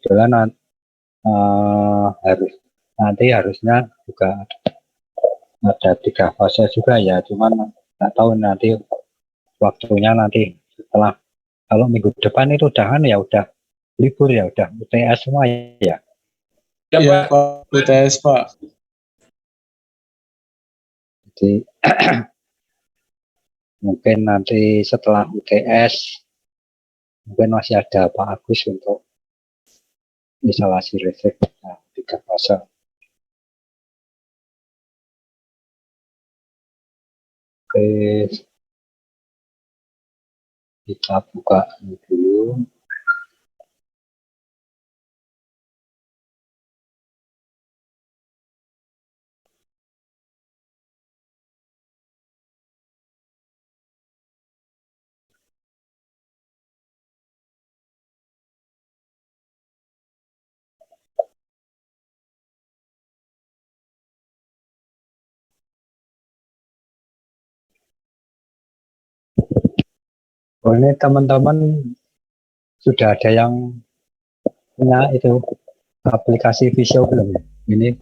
kebetulan harusnya juga ada 3 fase juga ya, cuman nggak tahu nanti waktunya nanti setelah, kalau minggu depan itu udah libur ya, udah UTS semua ya. Iya Pak, UTS Pak. Jadi mungkin nanti setelah UTS mungkin masih ada Pak Agus untuk instalasi listrik 3 fase. Oke, kita buka dulu. Oh, ini teman-teman sudah ada yang punya itu aplikasi Visio belum? Ini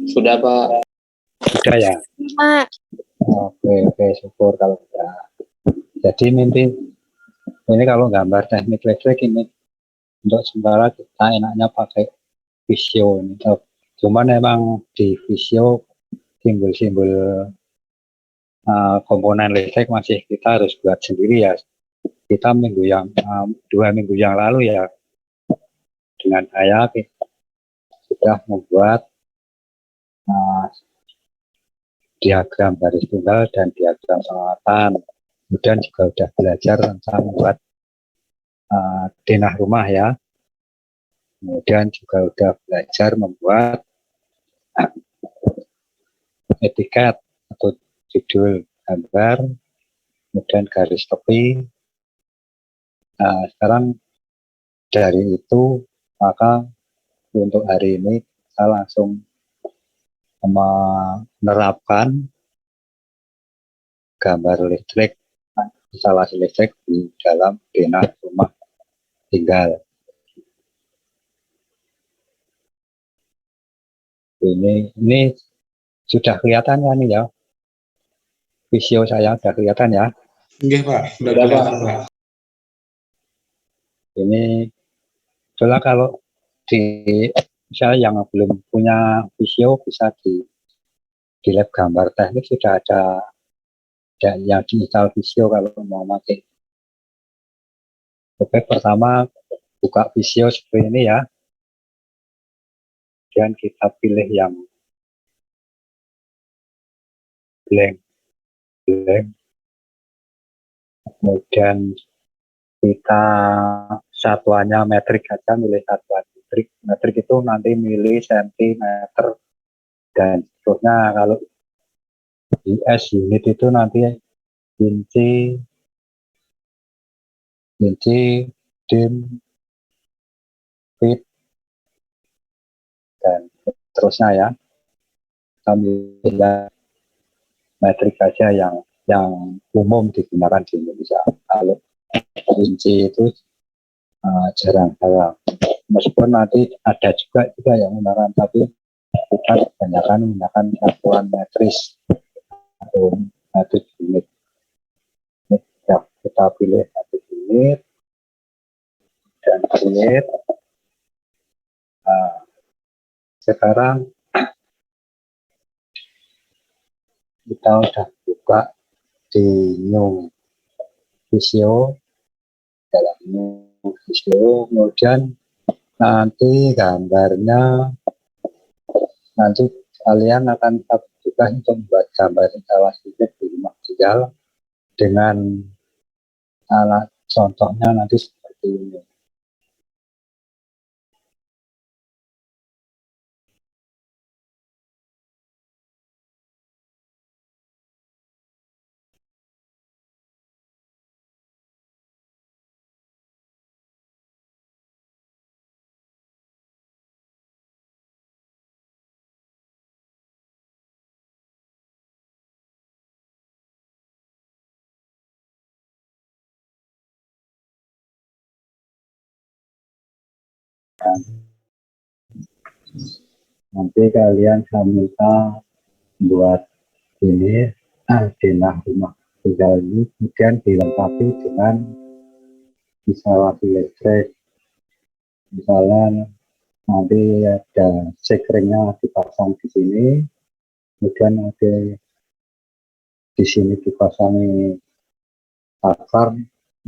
Sudah Pak. sudah ya? Pak. Oke, syukur kalau sudah. Jadi ini kalau gambar teknik listrik ini untuk sementara kita enaknya pakai Visio ini. Cuman memang di Visio simbol-simbol komponen listrik masih kita harus buat sendiri ya. Kita 2 minggu yang lalu ya, dengan saya sudah membuat diagram garis tunggal dan diagram sengatan. Kemudian juga sudah belajar tentang membuat denah rumah ya. Kemudian juga sudah belajar membuat etiket atau judul gambar, kemudian garis tepi. Nah, sekarang dari itu maka untuk hari ini kita langsung menerapkan gambar listrik, instalasi listrik di dalam denah rumah tinggal. Ini sudah kelihatan kan ya? Visio saya sudah kelihatan ya? Iya Pak, sudah kelihatan Pak. Ini itulah kalau misalnya yang belum punya Visio bisa di lab gambar teknik sudah ada yang diinstal Visio kalau mau pakai. Oke, pertama buka Visio seperti ini ya. Kemudian kita pilih yang blank. Kemudian kita satuannya metrik aja, milih satuan metrik itu nanti milih sentimeter dan seterusnya. Kalau US unit itu nanti inci, dim, feet dan seterusnya ya. Kami metrik aja yang umum digunakan di Indonesia. Kalau inci itu jarang. Meskipun nanti ada juga yang menggunakan, tapi kita kebanyakan menggunakan satuan metris atau metrik unit. Ya, kita pilih metrik unit dan unit. Sekarang kita udah buka di new Visio, dalam new Visio, kemudian nanti gambarnya, nanti kalian akan juga untuk membuat gambar instalasi di rumah tinggal dengan alat contohnya nanti seperti ini. Nanti kalian saya minta buat ini denah rumah tinggal ini kemudian dilengkapi dengan instalasi listrik. Misalnya nanti ada sekringnya dipasang di sini, kemudian ada di sini dipasangi saklar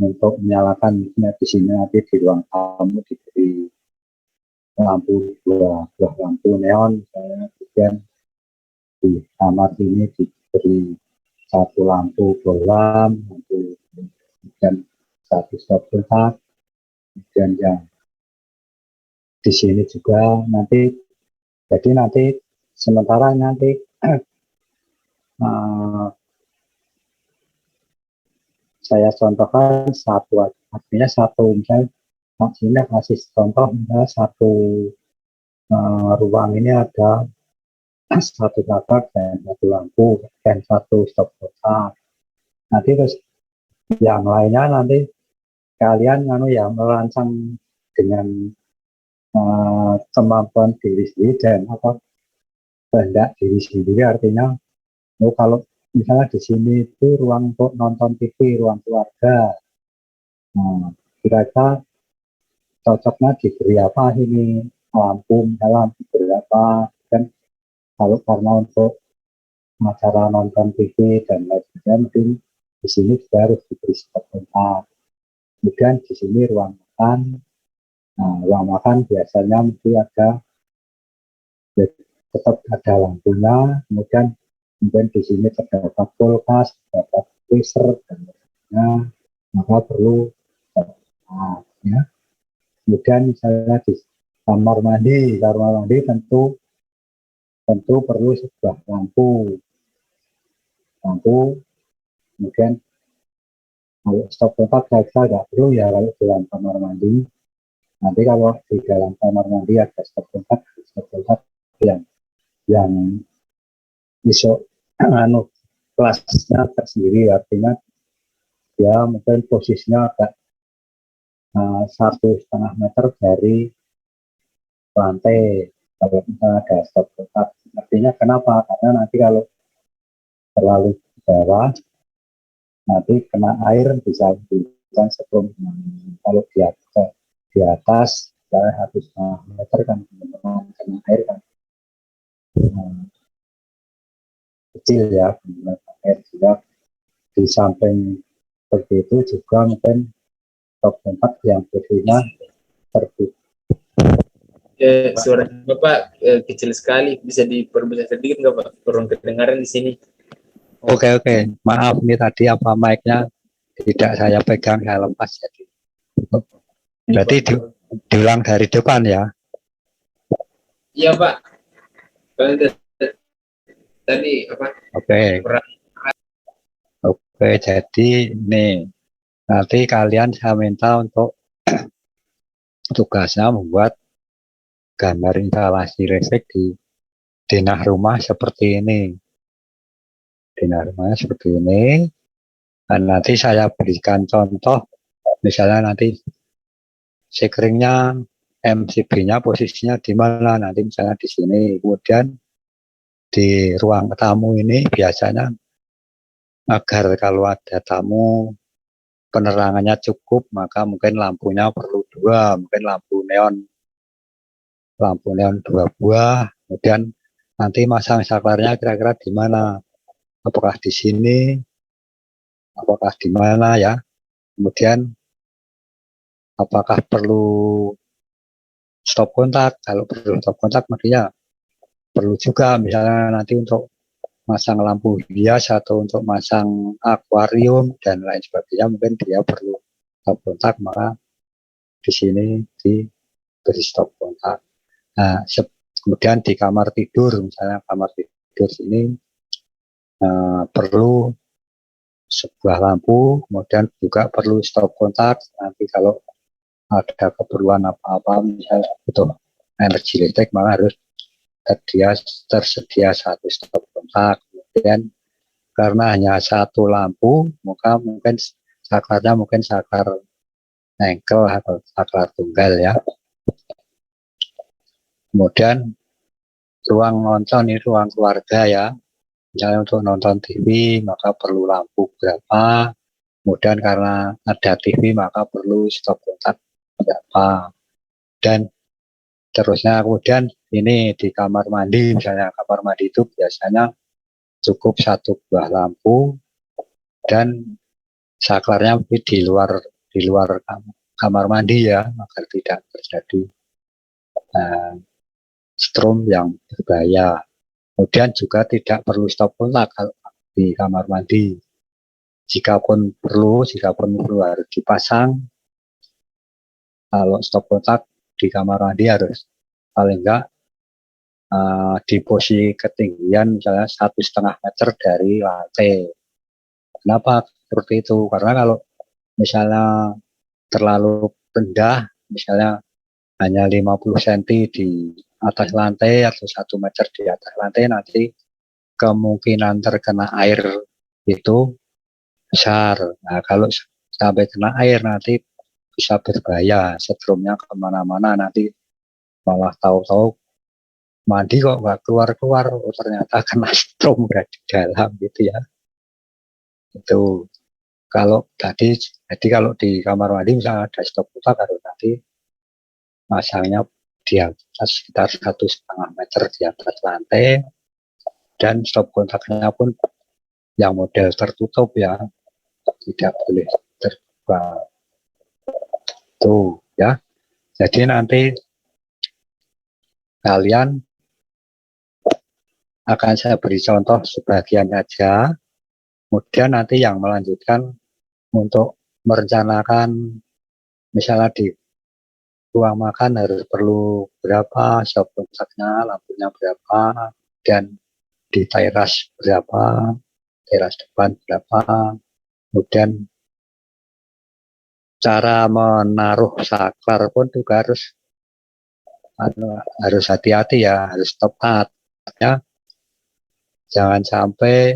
untuk menyalakan di sini, nanti di ruang tamu diberi lampu dua lampu neon misalnya, kemudian di kamar ini diberi satu lampu bolam, kemudian satu stop kontak, kemudian yang di sini juga nanti, jadi nanti sementara nanti saya contohkan satu, artinya satu, misalnya sini kasih contoh, misalnya satu ruang ini ada satu kamar dan satu lampu dan satu stop kontak. Nanti terus yang lainnya nanti kalian merancang dengan kemampuan diri sendiri dan kehendak diri sendiri, artinya kalau misalnya di sini itu ruang untuk nonton TV, ruang keluarga, kira-kira cocoknya diberi apa ini, lampu misalnya diberi apa, dan kalau karena untuk acara nonton TV dan lain sebagainya mungkin di sini juga harus diberi stop kontak. Kemudian di sini ruang makan. Ruang makan biasanya mesti ada, tetap ada lampunya, kemudian di sini terdapat kulkas, terdapat freezer, dan lainnya, maka perlu ya. Kemudian misalnya di kamar mandi tentu perlu sebuah lampu, kemudian kalau stop kontak saya tidak perlu ya kalau di dalam kamar mandi. Nanti kalau di dalam kamar mandi ada stop kontak yang iso kelasnya tersendiri, artinya dia mungkin posisinya agak 1,5 meter dari lantai kalau misalnya ada stop kontak. Artinya kenapa? Karena nanti kalau terlalu bawah nanti kena air bisa setrum. Kalau di atas misalnya 1,5 meter kan kena air kan kecil ya, air juga. Di samping seperti itu juga mungkin stop kontak yang posisinya tertutup. Suara Bapak kecil sekali, bisa diperbesar sedikit nggak Pak? Kurang kedengaran di sini. Oke. Maaf ini tadi apa mic-nya tidak saya pegang, saya lepas jadi. Berarti diulang dari depan ya? Iya Pak. Tadi apa? Oke, jadi nih nanti kalian saya minta untuk tugasnya membuat gambar instalasi listrik di denah rumah seperti ini. Denah rumahnya seperti ini. Dan nanti saya berikan contoh, misalnya nanti sekringnya MCB-nya posisinya di mana, nanti misalnya di sini. Kemudian di ruang tamu ini biasanya agar kalau ada tamu penerangannya cukup, maka mungkin lampunya perlu dua, mungkin lampu neon 2 buah. Kemudian nanti masang saklarnya kira-kira di mana, apakah di sini, apakah di mana ya. Kemudian apakah perlu stop kontak, kalau perlu stop kontak makanya perlu juga misalnya nanti untuk masang lampu hias atau untuk masang akuarium dan lain sebagainya, mungkin dia perlu stop kontak, maka di sini diberi stop kontak. Nah, kemudian di kamar tidur, misalnya kamar tidur ini perlu sebuah lampu, kemudian juga perlu stop kontak. Nanti kalau ada keperluan apa-apa, misalnya butuh energi listrik, maka harus tersedia satu stop kontak. Kemudian karena hanya satu lampu, maka mungkin saklarnya mungkin saklar engkel atau saklar tunggal ya. Kemudian ruang nonton ini ruang keluarga ya. Misalnya untuk nonton TV maka perlu lampu berapa. Kemudian karena ada TV maka perlu stop kontak berapa. Dan terusnya kemudian ini di kamar mandi, misalnya kamar mandi itu biasanya cukup satu buah lampu dan saklarnya di luar kamar mandi ya, agar tidak terjadi strom yang berbahaya. Kemudian juga tidak perlu stop kontak di kamar mandi. Jikapun perlu harus dipasang. Kalau stop kontak di kamar mandi harus paling enggak di posisi ketinggian misalnya 1,5 meter dari lantai. Kenapa seperti itu? Karena kalau misalnya terlalu rendah, misalnya hanya 50 cm di atas lantai atau 1 meter di atas lantai, nanti kemungkinan terkena air itu besar. Nah, kalau sampai kena air nanti bisa berbahaya, setrumnya kemana-mana, nanti malah tahu-tahu mandi kok nggak keluar-keluar, oh, ternyata kena strom di dalam gitu ya. Itu kalau tadi, jadi kalau di kamar mandi misalnya ada stop kontak, harus nanti masangnya di atas sekitar 1,5 meter di atas lantai, dan stop kontaknya pun yang model tertutup ya, tidak boleh terbuka. Tuh ya. Jadi nanti kalian akan saya beri contoh sebagian saja, kemudian nanti yang melanjutkan untuk merencanakan misalnya di ruang makan harus perlu berapa, stop kontaknya, lampunya berapa, dan di teras berapa, teras depan berapa, kemudian cara menaruh saklar pun juga harus hati-hati ya, harus tepat ya. Jangan sampai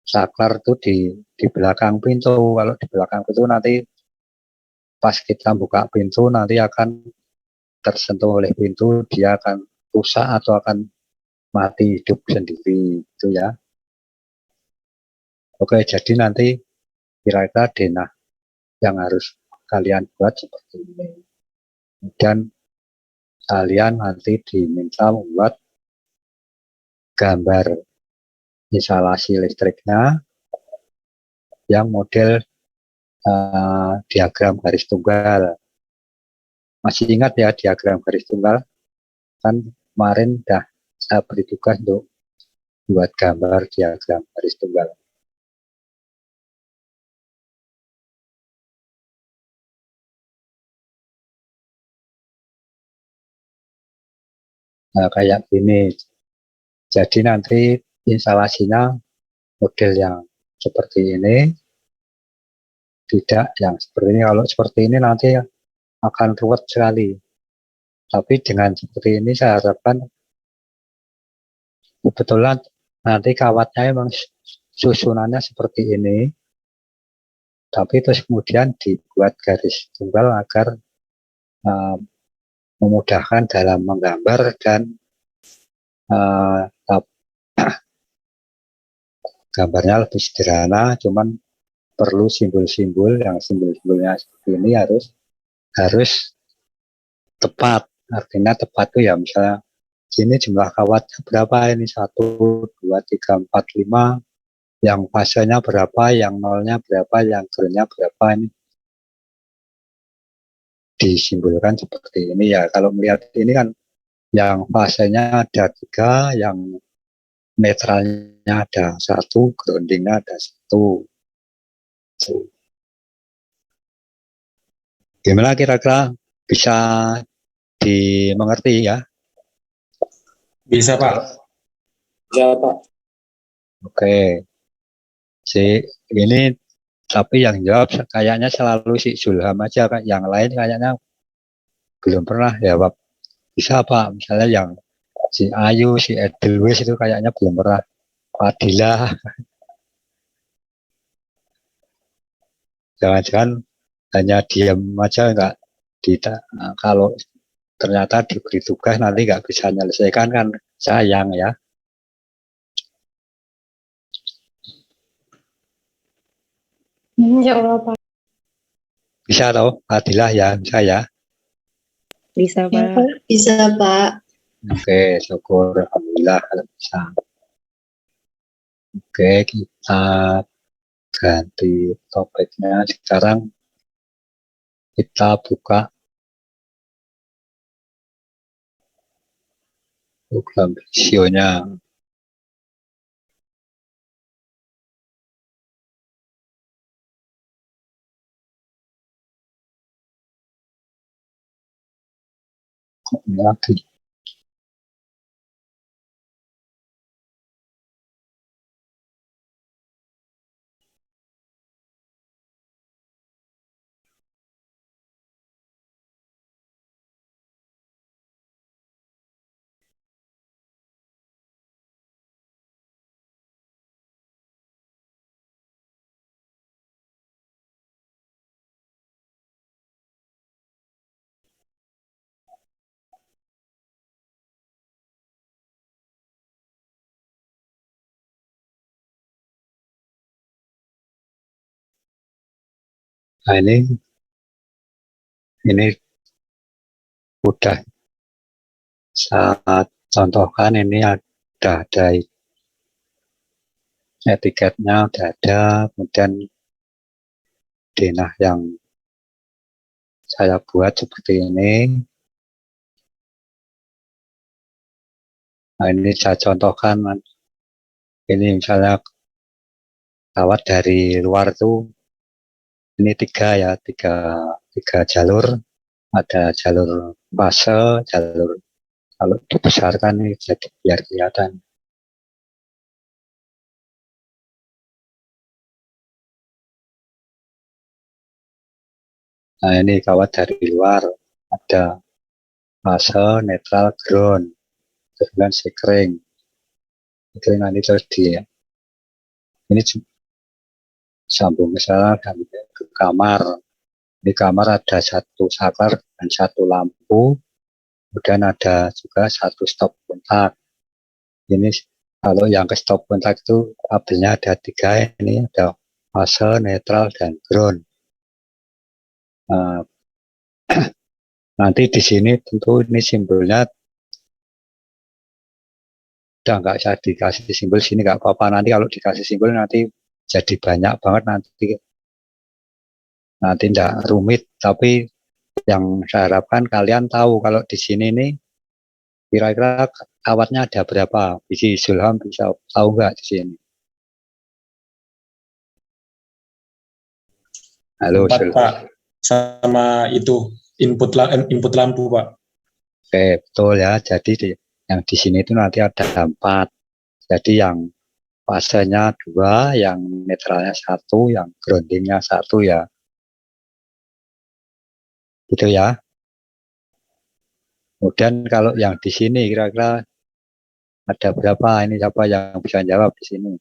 saklar itu di belakang pintu. Kalau di belakang pintu nanti pas kita buka pintu nanti akan tersentuh oleh pintu, dia akan rusak atau akan mati hidup sendiri itu ya. Oke, jadi nanti kira-kira denah yang harus kalian buat seperti ini. Dan kalian nanti diminta membuat gambar instalasi listriknya yang model diagram garis tunggal. Masih ingat ya diagram garis tunggal? Kan kemarin dah saya beri tugas untuk buat gambar diagram garis tunggal. Nah, kayak gini. Jadi nanti instalasinya model yang seperti ini, tidak yang seperti ini. Kalau seperti ini nanti akan ruwet sekali. Tapi dengan seperti ini saya harapkan kebetulan nanti kawatnya memang susunannya seperti ini, tapi terus kemudian dibuat garis tunggal agar memudahkan dalam menggambar dan gambarnya lebih sederhana, cuman perlu simbol-simbol yang simbol-simbolnya seperti ini harus tepat. Artinya tepat tuh ya, misalnya sini jumlah kawatnya berapa ini, 1, 2, 3, 4, 5, yang fasenya berapa, yang nolnya berapa, yang groundnya berapa, ini disimbolkan seperti ini ya. Kalau melihat ini kan yang fasenya ada 3, yang netralnya ada 1, groundingnya ada 1. Gimana kira-kira, bisa dimengerti ya? Bisa, Pak. Ya, Pak. Oke. Ini tapi yang jawab kayaknya selalu si Zulham aja, yang lain kayaknya belum pernah jawab. Bisa Pak, misalnya yang si Ayu, si Edelweiss itu kayaknya belum pernah. Fadila, jangan-jangan hanya diam aja, enggak. Kalau ternyata diberi tugas nanti nggak bisa menyelesaikan kan sayang ya. Ya Allah, Pak. Bisa tahu Adilah ya, bisa ya. Bisa, Ya, Pak. Pak. Bisa, Pak. Oke, syukur alhamdulillah kalau bisa. Oke, kita ganti topiknya. Sekarang kita buka program visionya. Lagi. Nah ini udah saya contohkan, ini ada etiketnya udah ada, kemudian denah yang saya buat seperti ini. Nah ini saya contohkan, ini misalnya kawat dari luar tuh, ini tiga jalur, ada jalur fase, jalur kalau dibesarkan ini jadi biar kelihatan. Nah ini kawat dari luar, ada fase, netral, ground, kemudian sekring. Itu nanti terus ini sambung misalnya ke kamar. Di kamar ada satu saklar dan satu lampu, kemudian ada juga satu stop kontak. Ini kalau yang ke stop kontak itu kabelnya ada 3, ini ada fase, netral, dan ground. Nah, nanti di sini tentu ini simbolnya udah nggak usah dikasih simbol sini, nggak apa-apa. Nanti kalau dikasih simbol nanti jadi banyak banget, nanti tidak rumit. Tapi yang saya harapkan kalian tahu kalau di sini nih kira-kira kawatnya ada berapa. Biji Zulham bisa tahu nggak di sini? Halo 4, Zulham. Pak. Sama itu input lampu, Pak. Oke, betul ya. Jadi yang di sini itu nanti ada 4. Jadi yang fasenya 2, yang netralnya 1, yang groundingnya 1 ya. Gitu ya. Kemudian kalau yang di sini kira-kira ada berapa? Ini siapa yang bisa jawab di sini?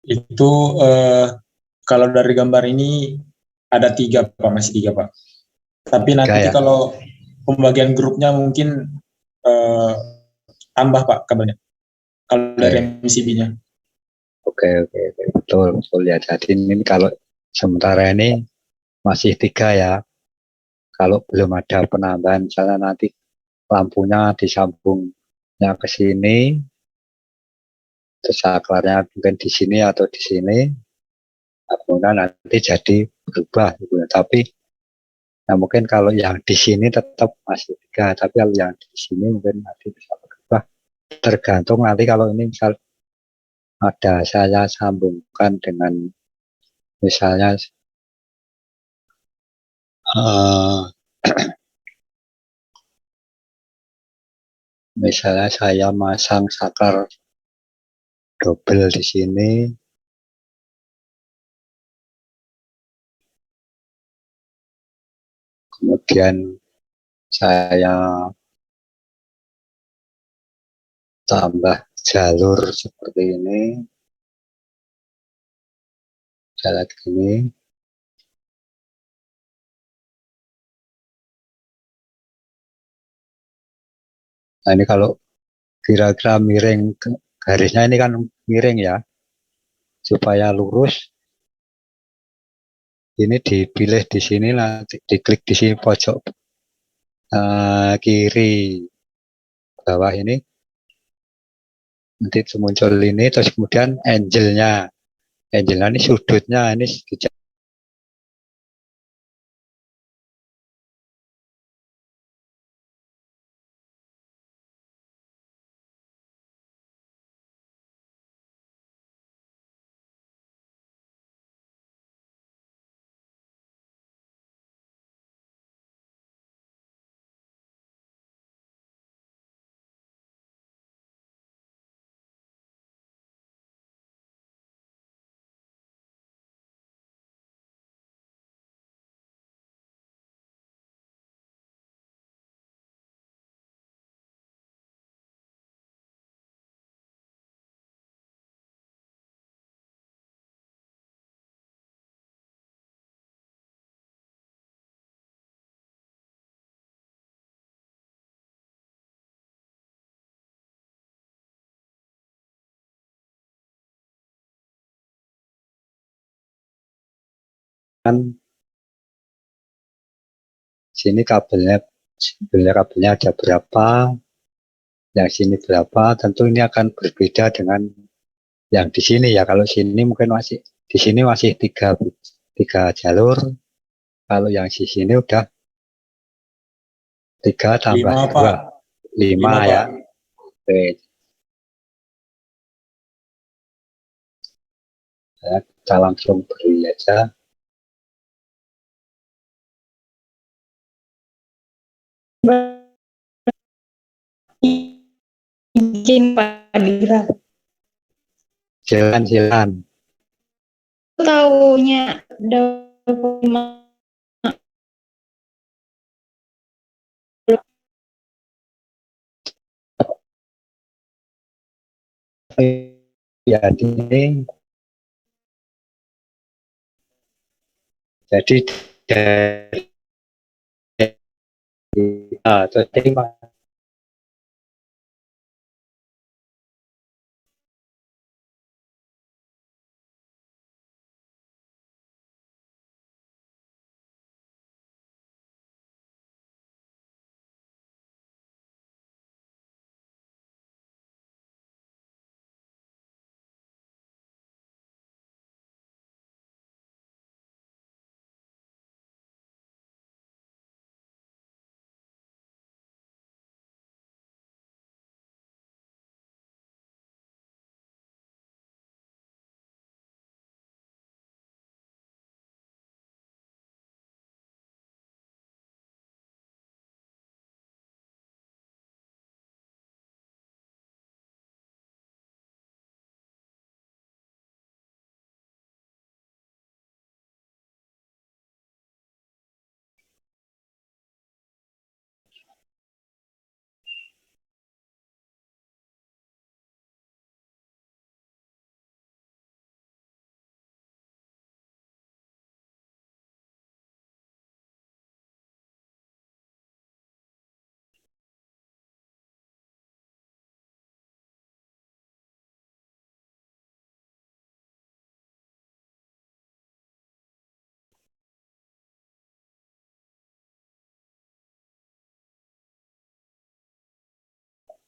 Itu kalau dari gambar ini ada 3, Pak. Masih 3, Pak. Tapi nanti ya? kalau pembagian grupnya mungkin tambah, Pak, kabelnya. Kalau dari MCB-nya. Oke, betul ya. Jadi ini kalau sementara ini masih 3 ya. Kalau belum ada penambahan, misalnya nanti lampunya disambungnya ke sini, terus saklarnya mungkin di sini atau di sini, kemudian nanti jadi berubah. Gitu. Tapi ya mungkin kalau yang di sini tetap masih 3, tapi kalau yang di sini mungkin nanti bisa berubah. Tergantung nanti kalau ini misal ada saya sambungkan dengan misalnya misalnya saya masang saklar double di sini, kemudian saya tambah jalur seperti ini, jalan gini, Nah ini kalau kira-kira miring, garisnya ini kan miring ya, supaya lurus. Ini dipilih di sini, nanti diklik di sini pojok kiri bawah ini, nanti muncul ini, terus kemudian angelnya ini sudutnya ini kan sini kabelnya ada berapa, yang sini berapa, tentu ini akan berbeda dengan yang di sini ya. Kalau sini mungkin masih di sini masih tiga jalur, kalau yang di sini udah 3 tambah 5 2, Pak. 5 5 ya. Pak. Oke, ya, kita langsung beri aja. Izin Pak Dira. Silakan. Taunya dokumen Ya ini jadi dari atau terima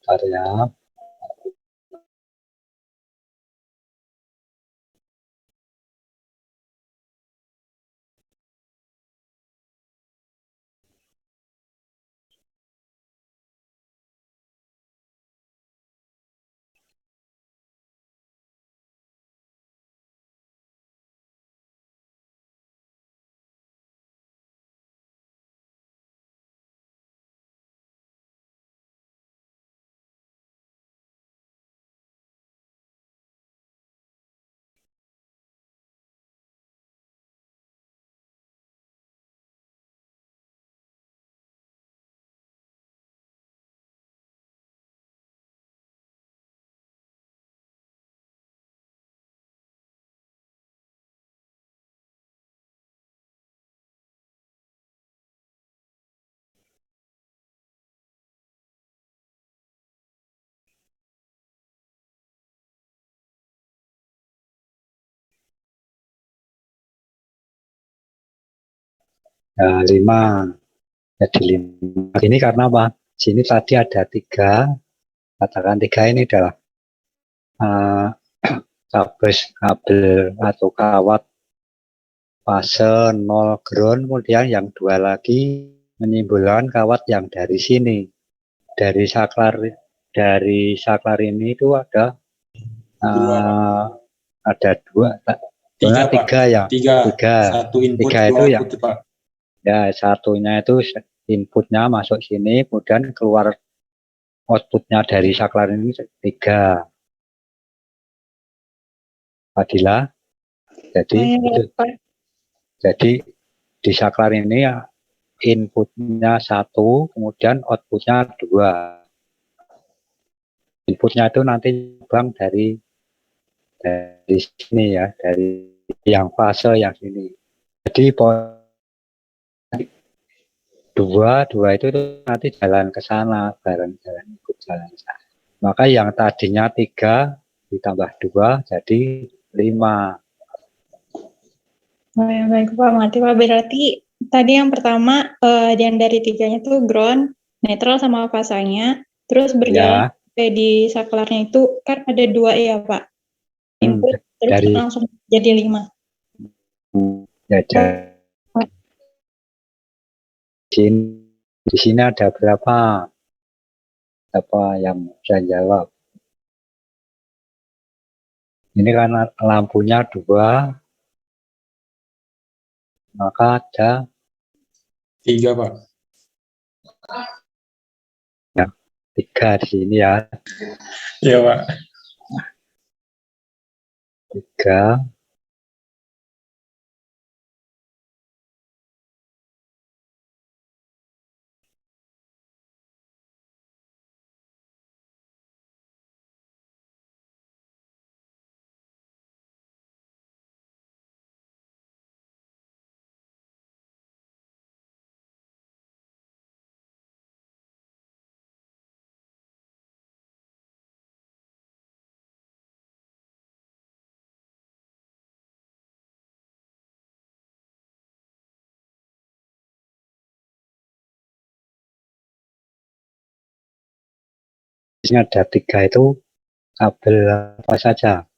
karya Nah, 5. Jadi 5. Ini karena apa? Sini tadi ada 3. Katakan 3 ini adalah uh, kabel atau kawat fase 0 ground, kemudian yang 2 lagi menyimpulkan kawat yang dari sini. Dari saklar ini itu ada ada 2, 3 ya. 3. 1 input, 3 itu 2 yang output, Pak. ya, satunya itu inputnya masuk sini, kemudian keluar outputnya dari saklar ini 3. Fadila. Jadi di saklar ini ya, inputnya 1, kemudian outputnya 2. Inputnya itu nanti bang dari sini ya, dari yang fase yang sini. Jadi dua itu nanti jalan ke sana, bareng-bareng ikut jalan ke sana. Maka yang tadinya 3 ditambah 2 jadi 5. Oh ya, baik Pak, mati Pak. Berarti tadi yang pertama yang dari 3-nya tuh ground, netral sama fasanya, terus berjalan Ya, sampai di saklarnya itu kan ada 2 ya Pak, input terus dari langsung jadi 5. ya, di sini ada berapa yang bisa jawab? Ini karena lampunya 2, maka ada 3, Pak. 3 di sini ya. Iya, Pak. 3. Di sini ada 3 itu kabel apa saja?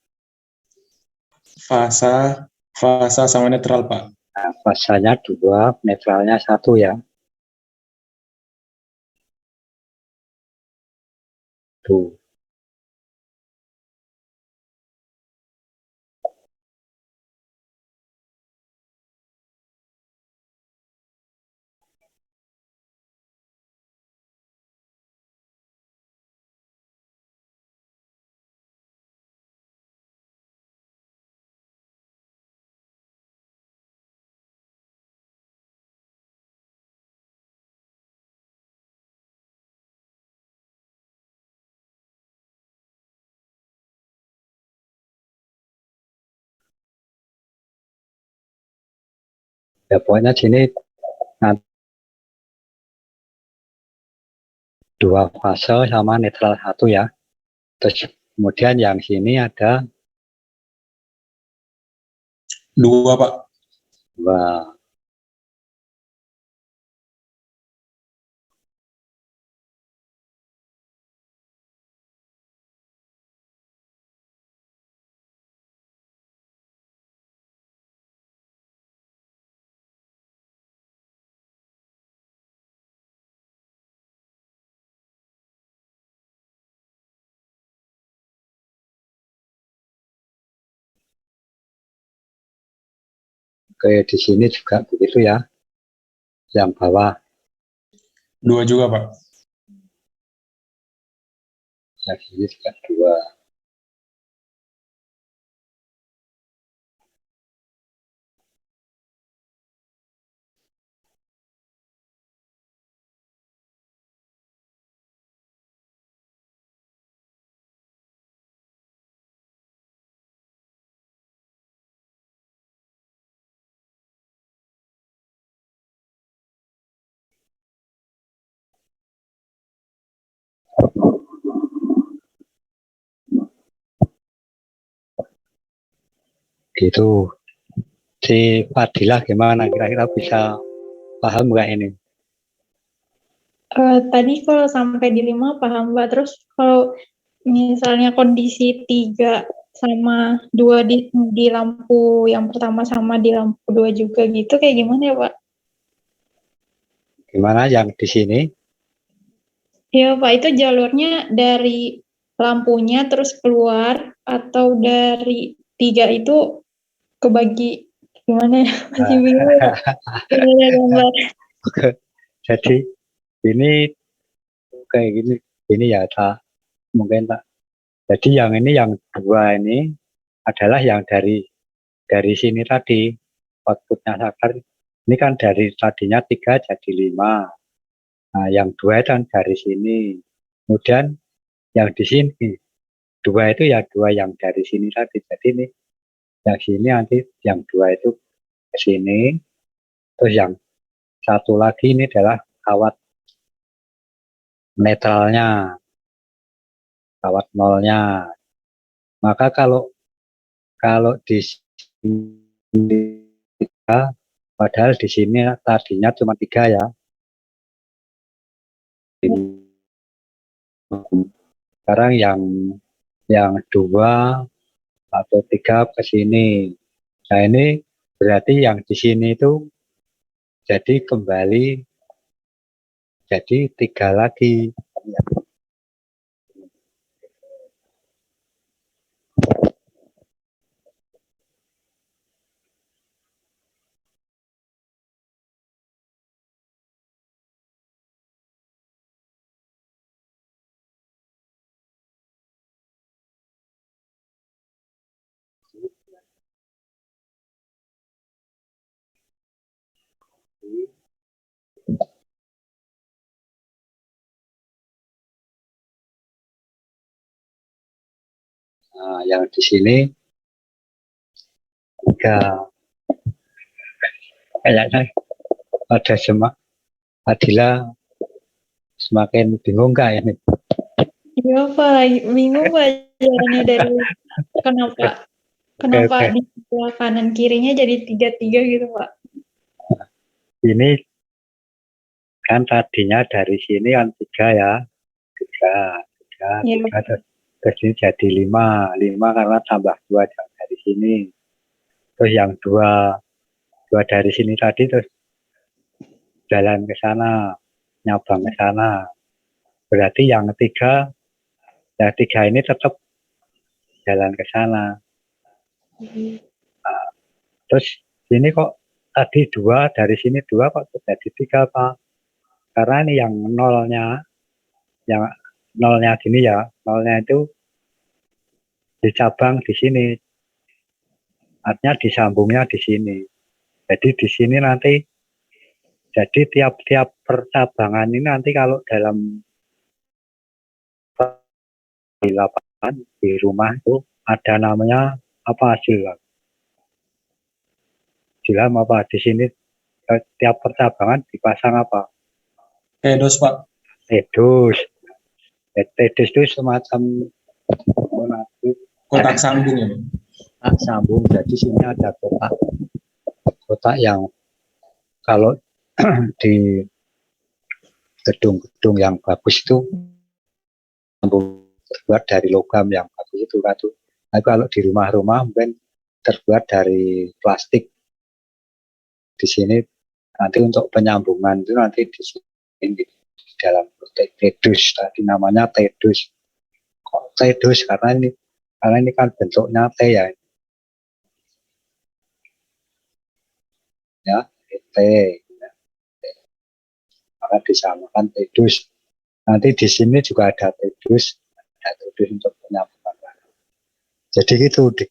Fasa sama netral, Pak. Nah, fasanya 2, netralnya 1 ya. Tuh. Ya pokoknya sini 2 fase sama netral 1 ya. Terus kemudian yang sini ada 2, Pak. 2. Oke, di sini juga begitu ya. Yang bawah 2 juga, Pak. yang sini juga 2. Gitu. Si Fadilah gimana? Kira-kira bisa Paham nggak ini? Tadi kalau sampai di 5 paham Mbak, terus kalau misalnya kondisi 3 sama 2 di lampu yang pertama sama di lampu 2 juga gitu, kayak gimana ya Pak? Gimana yang di sini? Ya Pak, itu jalurnya dari lampunya terus keluar atau dari 3 itu kebagi gimana ya? Masih bingung ya. Gimana gambar? Jadi ini kayak gini, ini ya tak mungkin tak. Jadi yang ini yang 2 ini adalah yang dari sini tadi outputnya Sakar ini kan dari tadinya 3 jadi 5. Nah, yang 2 kan dari sini. Kemudian yang di sini 2 itu ya 2 yang dari sini tadi. Jadi ini yang sini nanti yang 2 itu ke sini. Terus yang satu lagi ini adalah kawat netralnya, kawat nolnya. Maka kalau kalau di sini padahal di sini tadinya cuma 3 ya. Sekarang yang 2 atau 3 ke sini. Nah ini berarti yang di sini itu jadi kembali jadi 3 lagi. Nah, yang di sini 3 kayaknya ada Adila semakin bingung kak ini. Iya Pak, bingung Pak jalannya dari kenapa Oke. di sebelah kanan kirinya jadi 3-3 gitu Pak. Ini kan tadinya dari sini kan 3 ya. 3, 3, Iya. 3 terus ini jadi 5 karena tambah 2 dari sini. Terus yang 2 dari sini tadi terus jalan ke sana, nyabang ke sana. Berarti yang 3 ini tetap jalan ke sana. Nah, terus ini kok tadi 2 dari sini 2 kok jadi 3 Pak? Karena ini yang nolnya gini ya, nolnya itu dicabang di sini, artinya disambungnya di sini. Jadi di sini nanti, jadi tiap-tiap percabangan ini nanti kalau dalam di lapangan di rumah itu ada namanya apa silam apa di sini tiap percabangan dipasang apa Dos Pak. tedus. Tedus itu semacam Kotak sambung ya. sambung. Jadi sini ada kotak yang kalau di gedung-gedung yang bagus itu terbuat dari logam yang bagus itu kan. Nah, kalau di rumah-rumah mungkin terbuat dari plastik. Di sini nanti untuk penyambungan itu nanti di sini di dalam tedus tadi namanya tedus. Kok tedus karena ini kan bentuknya T ya. Ya, T. Maka disamakan tedus. Nanti di sini juga ada tedus untuk penyambungan. Jadi gitu di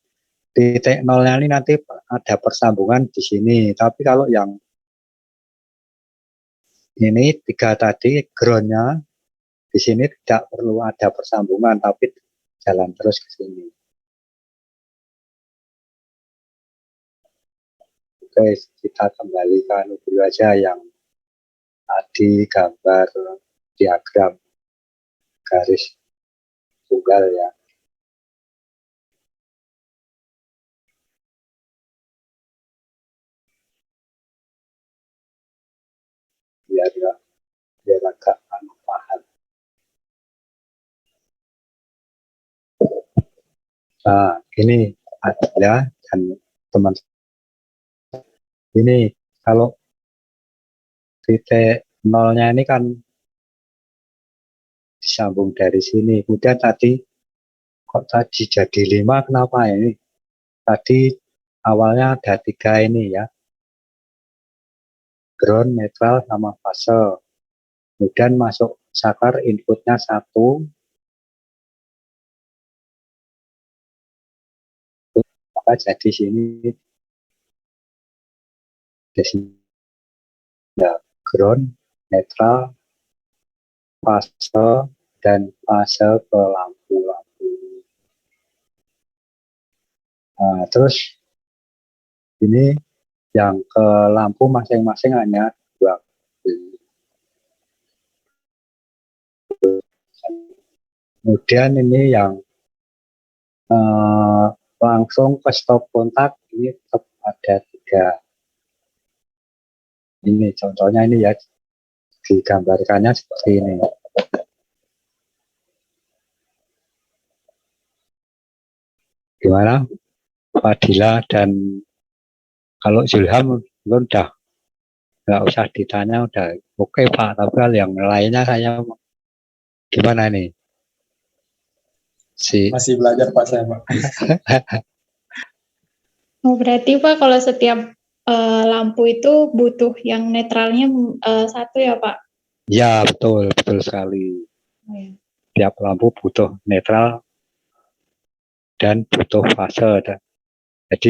titik nolnya ini nanti ada persambungan di sini. Tapi kalau yang ini 3 tadi groundnya di sini tidak perlu ada persambungan, tapi jalan terus ke sini. Oke, kita kembalikan dulu aja yang tadi gambar diagram garis tunggal ya. Nah, ini ya, dan teman ini kalau titik nolnya ini kan disambung dari sini. Kemudian tadi kok tadi jadi 5, kenapa ini? Tadi awalnya ada 3 ini ya. Ground, netral, sama fase. Kemudian masuk saklar inputnya 1, maka jadi sini di sini ya, ground, netral, fase, dan fase ke lampu-lampu. Nah, terus ini yang ke lampu masing-masing hanya 2. Kemudian ini yang langsung ke stop kontak ini tetap ada 3. Ini contohnya ini ya, digambarkannya seperti ini. Gimana Fadila dan kalau Zulham udah nggak usah ditanya, udah oke Pak, tapi hal yang lainnya saya gimana nih si Masih belajar Pak saya Pak. Oh, berarti Pak kalau setiap lampu itu butuh yang netralnya 1 ya Pak? ya betul sekali. Oh, ya. Tiap lampu butuh netral dan butuh fase. Jadi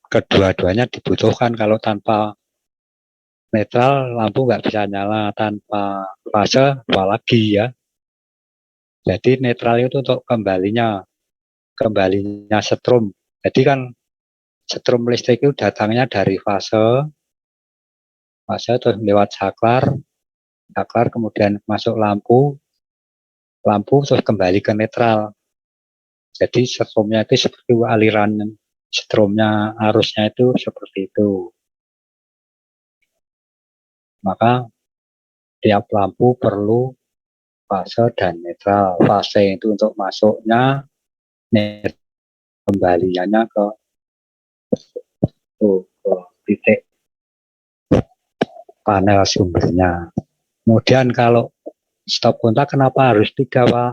kedua-duanya dibutuhkan. Kalau tanpa netral lampu nggak bisa nyala, tanpa fase apalagi ya. Jadi netral itu untuk kembalinya setrum. Jadi kan setrum listrik itu datangnya dari fase terus lewat saklar kemudian masuk lampu terus kembali ke netral. Jadi setrumnya itu seperti aliran setrumnya, arusnya itu seperti itu. Maka tiap lampu perlu fase dan netral. Fase itu untuk masuknya, kembaliannya ke titik panel sumbernya. Kemudian kalau stop kontak kenapa harus 3 Pak?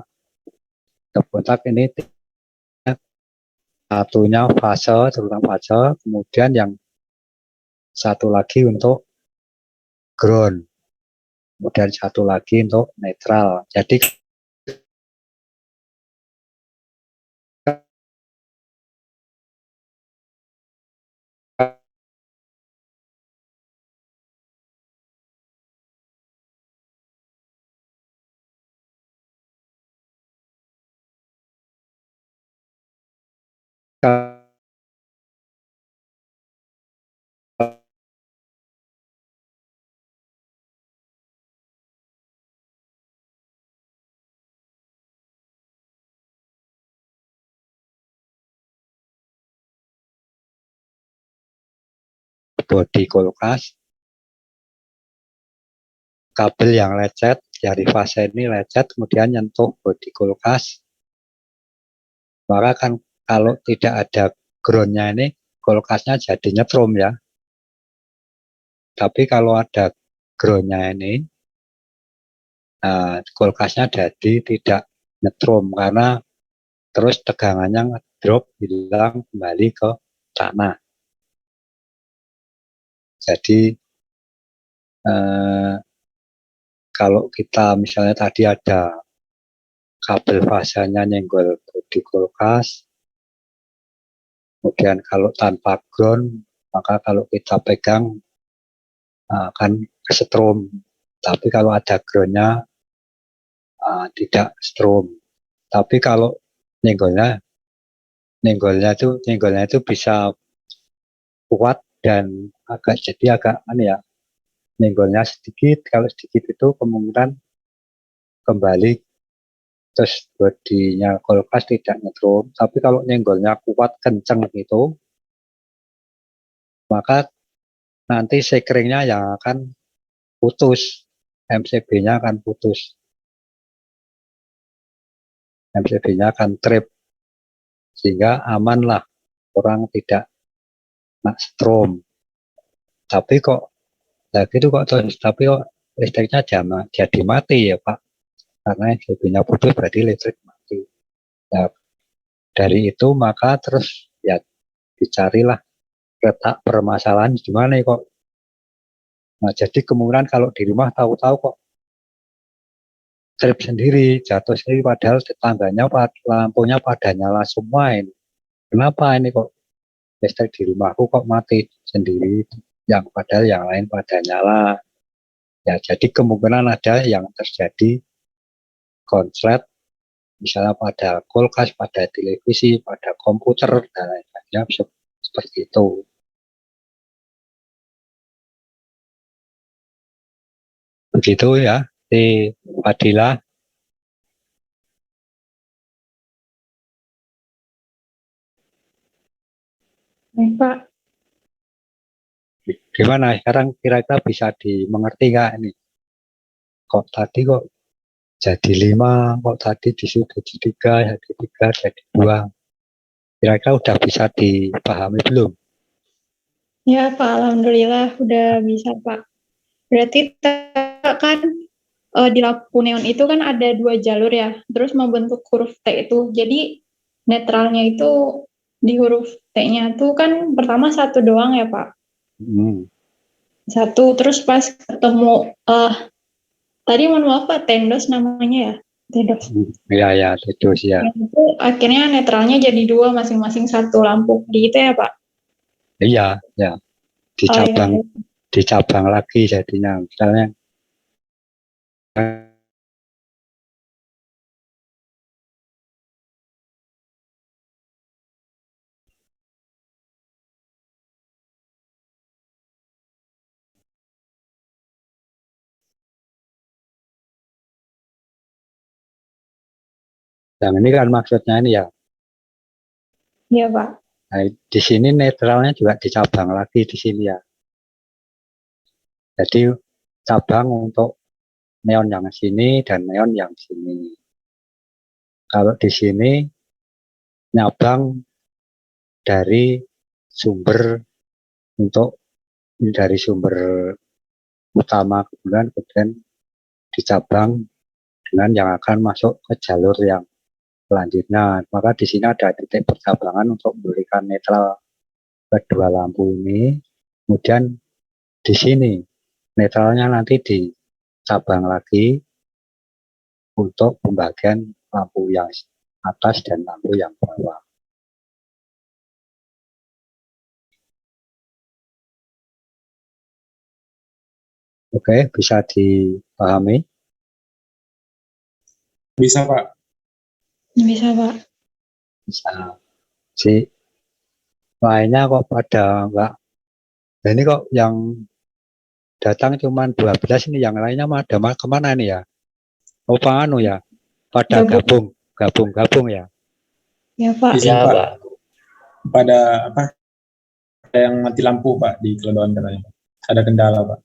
Stop kontak ini satunya fase, terutama fase, kemudian yang satu lagi untuk ground, kemudian satu lagi untuk netral. Jadi bodi kulkas, kabel yang lecet dari fase ini lecet, kemudian nyentuh bodi kulkas, maka kan kalau tidak ada groundnya ini kulkasnya jadi nyetrum ya. Tapi kalau ada groundnya ini kulkasnya jadi tidak nyetrum karena terus tegangannya drop, hilang kembali ke tanah. Jadi kalau kita misalnya tadi ada kabel fasanya nyenggol bodi kulkas, kemudian kalau tanpa ground maka kalau kita pegang akan kesetrum. Tapi kalau ada groundnya tidak setrum. Tapi kalau nyenggolnya itu bisa kuat dan agak aneh ya. Nyenggolnya sedikit, kalau sedikit itu kemungkinan kembali terus bodinya kulkas tidak nyetrum. Tapi kalau nyenggolnya kuat kenceng gitu, maka nanti sekringnya yang akan putus, MCB-nya akan putus, MCB-nya akan trip. sehingga aman lah, orang tidak nak strom. Tapi kok lagi itu kok terus, tapi kok listriknya jadi mati ya Pak, karena ibunya putus berarti listrik mati. Nah, dari itu maka terus ya dicarilah letak permasalahan gimana kok. Nah, jadi kemungkinan kalau di rumah tahu-tahu kok trip sendiri, jatuh sendiri, padahal tetangganya lampunya pada nyala semua ini. Kenapa ini kok listrik di rumahku kok mati sendiri, yang padahal yang lain pada nyala. Ya, jadi kemungkinan ada yang terjadi konslet, misalnya pada kulkas, pada televisi, pada komputer, dan lain-lainnya seperti itu. Begitu ya, di Fadila. Baik, Pak. Gimana sekarang kira-kira bisa dimengerti nggak ini? Kok tadi kok jadi 5, kok tadi disuruh jadi 3, jadi 3, jadi 2. Kira-kira udah bisa dipahami belum? Ya, Pak. Alhamdulillah udah bisa, Pak. Berarti kan di lampu neon itu kan ada 2 jalur ya, terus membentuk huruf T itu. Jadi netralnya itu di huruf T-nya tuh kan pertama 1 doang ya, Pak. 1, terus pas ketemu tadi mohon maaf Pak, Tendos namanya ya? Tendos. Iya ya, terus ya. Itu akhirnya netralnya jadi 2, masing-masing 1 lampu. Gitu ya, Pak? Iya, ya. Dicabang lagi jadinya. Misalnya yang ini kan maksudnya ini ya. Iya, Pak. Nah, di sini netralnya juga dicabang lagi di sini ya. Jadi cabang untuk neon yang sini dan neon yang sini. Kalau di sini nyabang dari sumber untuk dari sumber utama, kemudian dicabang dengan yang akan masuk ke jalur yang selanjutnya. Maka di sini ada titik percabangan untuk memberikan netral kedua lampu ini. Kemudian di sini netralnya nanti dicabang lagi untuk pembagian lampu yang atas dan lampu yang bawah. Oke, bisa dipahami? Bisa, Pak. Bisa, Pak. Bisa. Si lainnya kok pada enggak. Nah, ini kok yang datang cuma 12 ini, yang lainnya ada kemana nih ya? Oh, anu ya, pada gabung ya. Ya, Pak. Izin, Ya, Pak. Pak. Pada apa? Ada yang mati lampu, Pak, di Keledoan katanya. Ada kendala, Pak.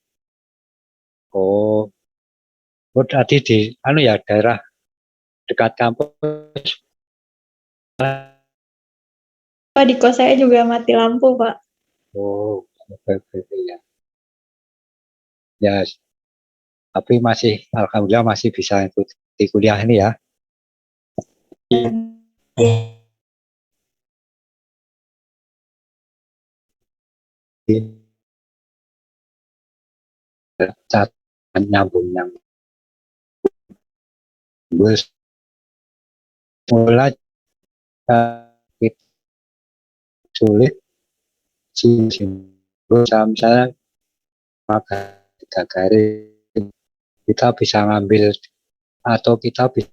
Oh, tadi di anu ya, daerah dekat kampus. Pak, di kos saya juga mati lampu, Pak. Oh, oke, ya. Ya, tapi masih alhamdulillah masih bisa ikuti kuliah ini ya. Cat nyambung bus mulai sulit sih, misalnya maka tiga garis kita bisa ngambil atau kita bisa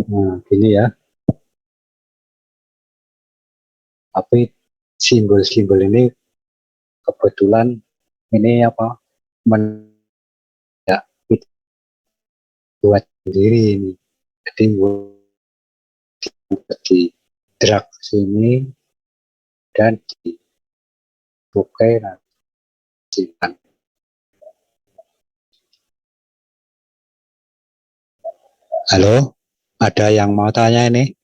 Nah, gini ya. Tapi simbol-simbol ini kebetulan ini apa ya, buat sendiri ini. Jadi buat di drag sini dan dibukai nanti. Halo, ada yang mau tanya ini?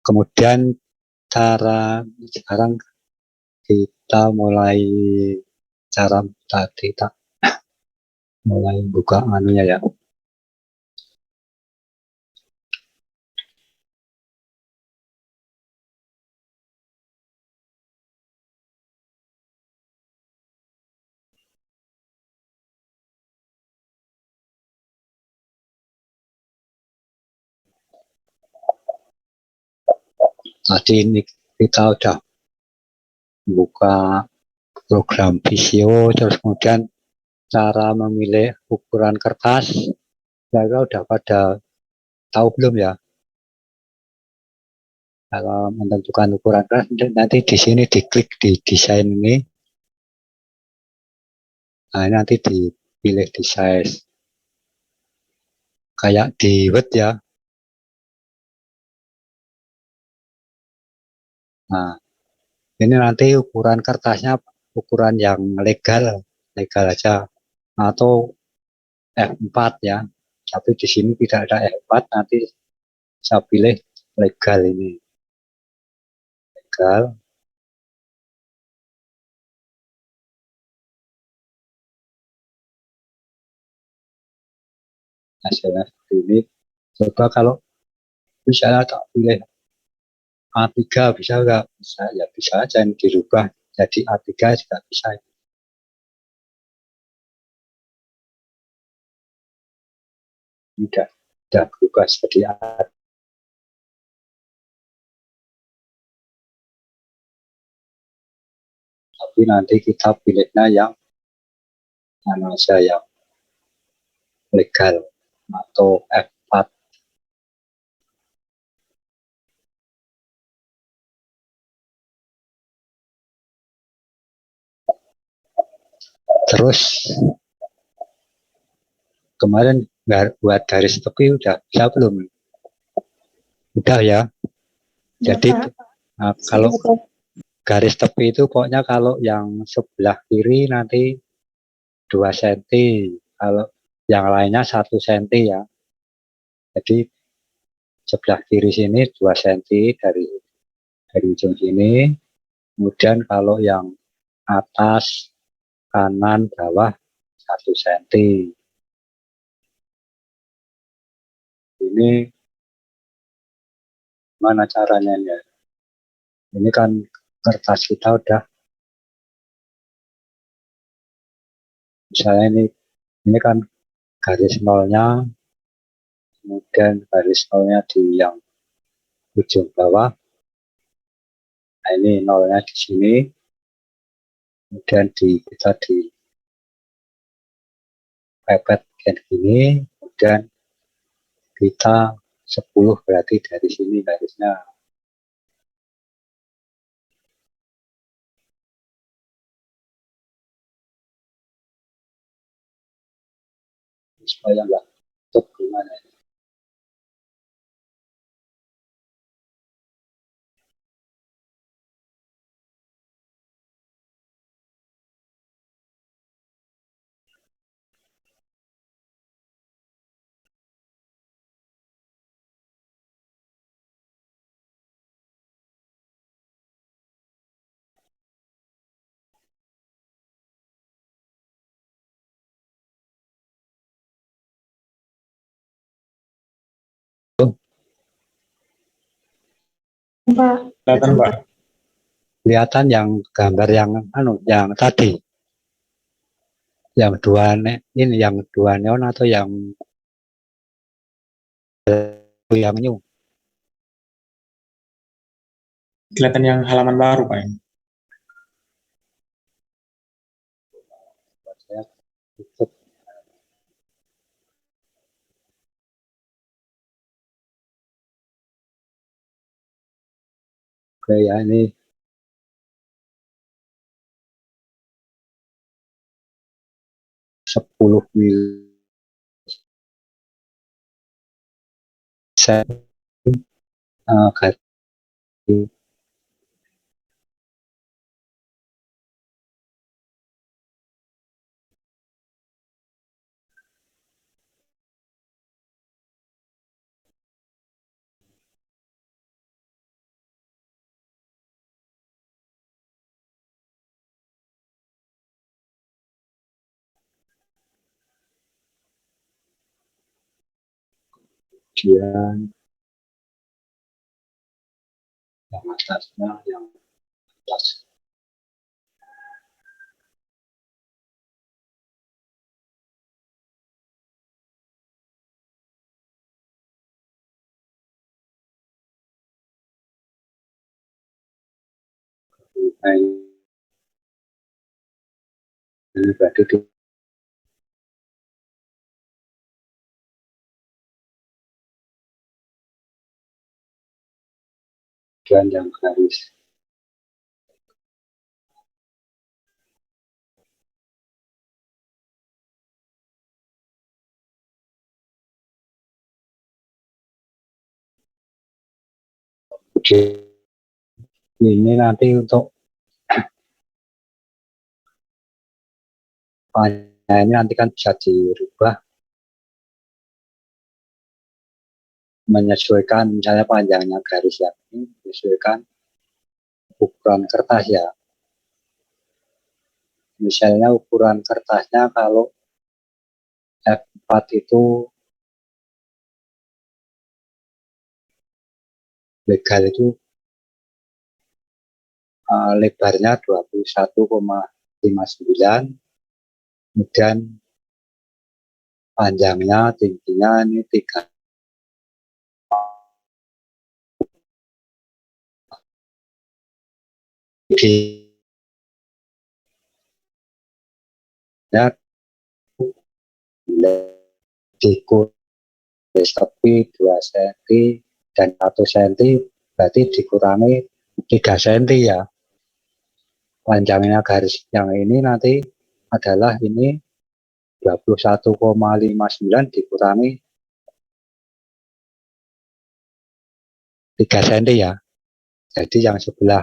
Kemudian cara sekarang kita mulai cara tadi tak mulai buka anunya ya. Tadi ini kita udah buka program Visio, terus kemudian cara memilih ukuran kertas. Saya udah pada tahu belum ya? Kalau menentukan ukuran kertas, nanti di sini diklik di desain ini. Nah, nanti dipilih di size. Kayak di Word ya. Nah, ini nanti ukuran kertasnya ukuran yang legal, legal aja. Atau F4 ya. Tapi di sini tidak ada F4, nanti saya pilih legal ini. Legal. Hasilnya seperti ini. Coba kalau misalnya tak pilih A3 bisa nggak? Bisa, ya bisa aja ini dirubah jadi A3 juga bisa. Tidak berubah jadi A. Tapi nanti kita pilihnya yang mana saja yang legal atau F4. Terus kemarin buat garis tepi udah bisa belum? Udah ya. Jadi kalau garis tepi itu pokoknya kalau yang sebelah kiri nanti 2 cm, kalau yang lainnya 1 cm ya. Jadi sebelah kiri sini 2 cm dari ujung sini. Kemudian kalau yang atas, kanan, bawah 1 cm. Ini mana caranya ya? Ini kan kertas kita udah, misalnya ini kan garis nolnya, kemudian garis nolnya di yang ujung bawah. Nah, ini nolnya di sini, kemudian kita di pepet kayak gini, kemudian kita 10 berarti dari sini garisnya. Supaya nggak tutup gimana. Mbak, Kelihatan, Pak. Kelihatan yang gambar yang tadi, yang dua ini yang dua neon atau yang new. Kelihatan yang halaman baru, Pak. Tutup. Oke ya, ini sepuluh mil garis kemudian yang atasnya yang atas. Nah, ini berarti tujuan yang garis. Kemudian ini nanti untuk panjangnya ini nanti kan bisa dirubah menyesuaikan misalnya panjangnya garis yang ini menyesuaikan ukuran kertas ya. Misalnya ukuran kertasnya kalau F4 itu legal itu lebarnya 21,59, kemudian panjangnya tingginya ini 3 ya dikurangi tapi 2 cm dan 1 cm berarti dikurangi 3 cm ya. Panjangnya garis yang ini nanti adalah ini 21,59 dikurangi 3 cm ya. Jadi yang sebelah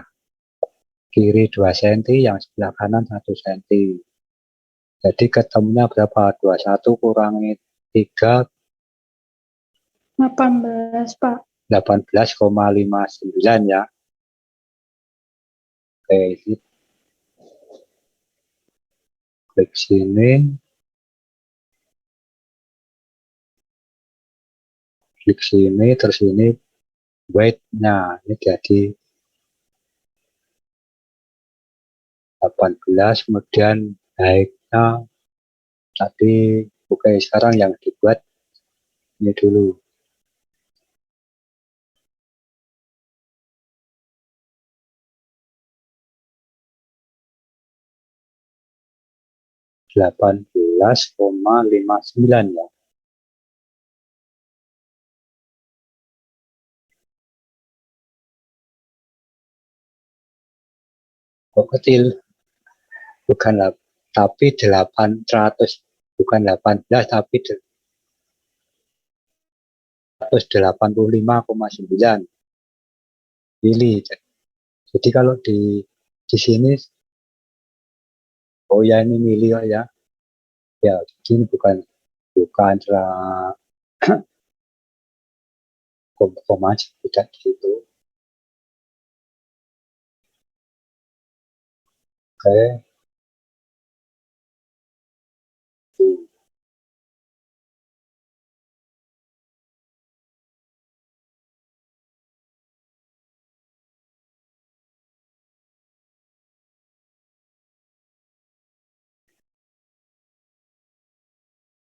kiri 2 cm, yang sebelah kanan 1 cm. Jadi ketemunya berapa? 21 kurangi 3, 18, Pak. 18,59 ya. Oke, ini klik sini, terus ini weight-nya ini jadi 18, kemudian height-nya tadi. Oke, sekarang yang dibuat ini dulu. (18,59) ya. Kok kecil? Bukan tapi 800, bukan 18 tapi 185,9 mili. Jadi kalau di sini, oh ya ini mili oh ya. Ya, ini bukan koma tidak gitu. Oke.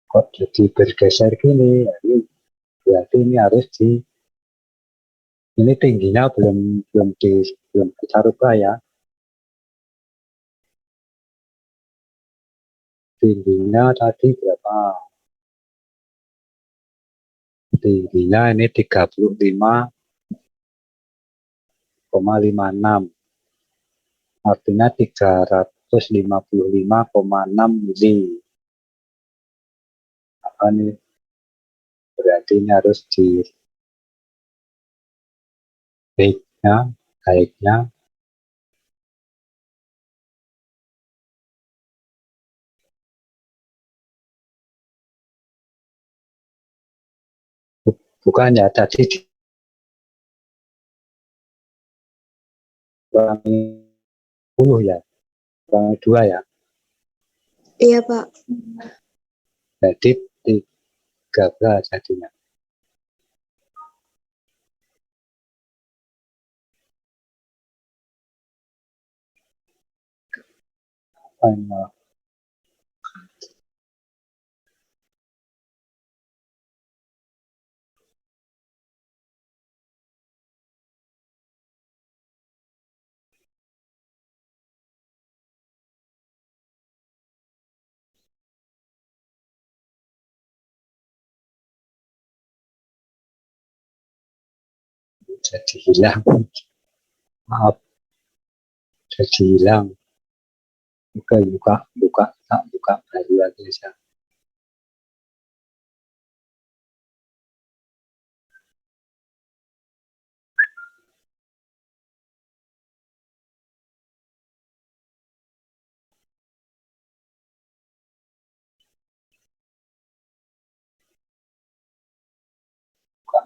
Kok jadi bergeser gini? Ya, ini berarti ini harus ini tingginya belum kita rubah ya. tingginya tadi berapa? Tingginya ini 35,56, artinya 355,6 mili. Apa nih? Berarti ini harus di baiknya bukannya tadi dikurangi 10 ya, kurangi 2 ya, Iya, Pak. jadi 13 jadinya. Final. Jadi hilang, maaf, jadi hilang. Oke, buka baru lagi ya. Buka.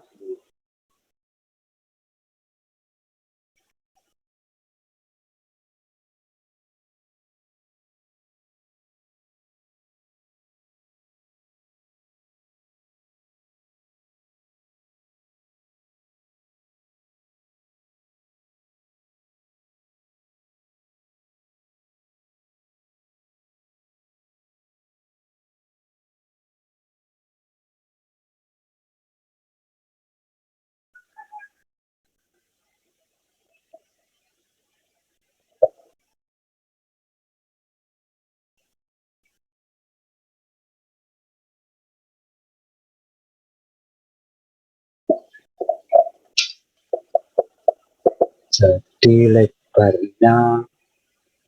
Jadi lebarnya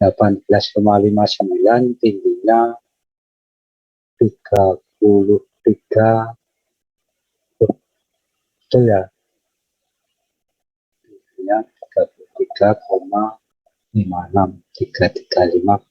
18,59, tingginya 33, betul ya, tingginya 33,56, 335.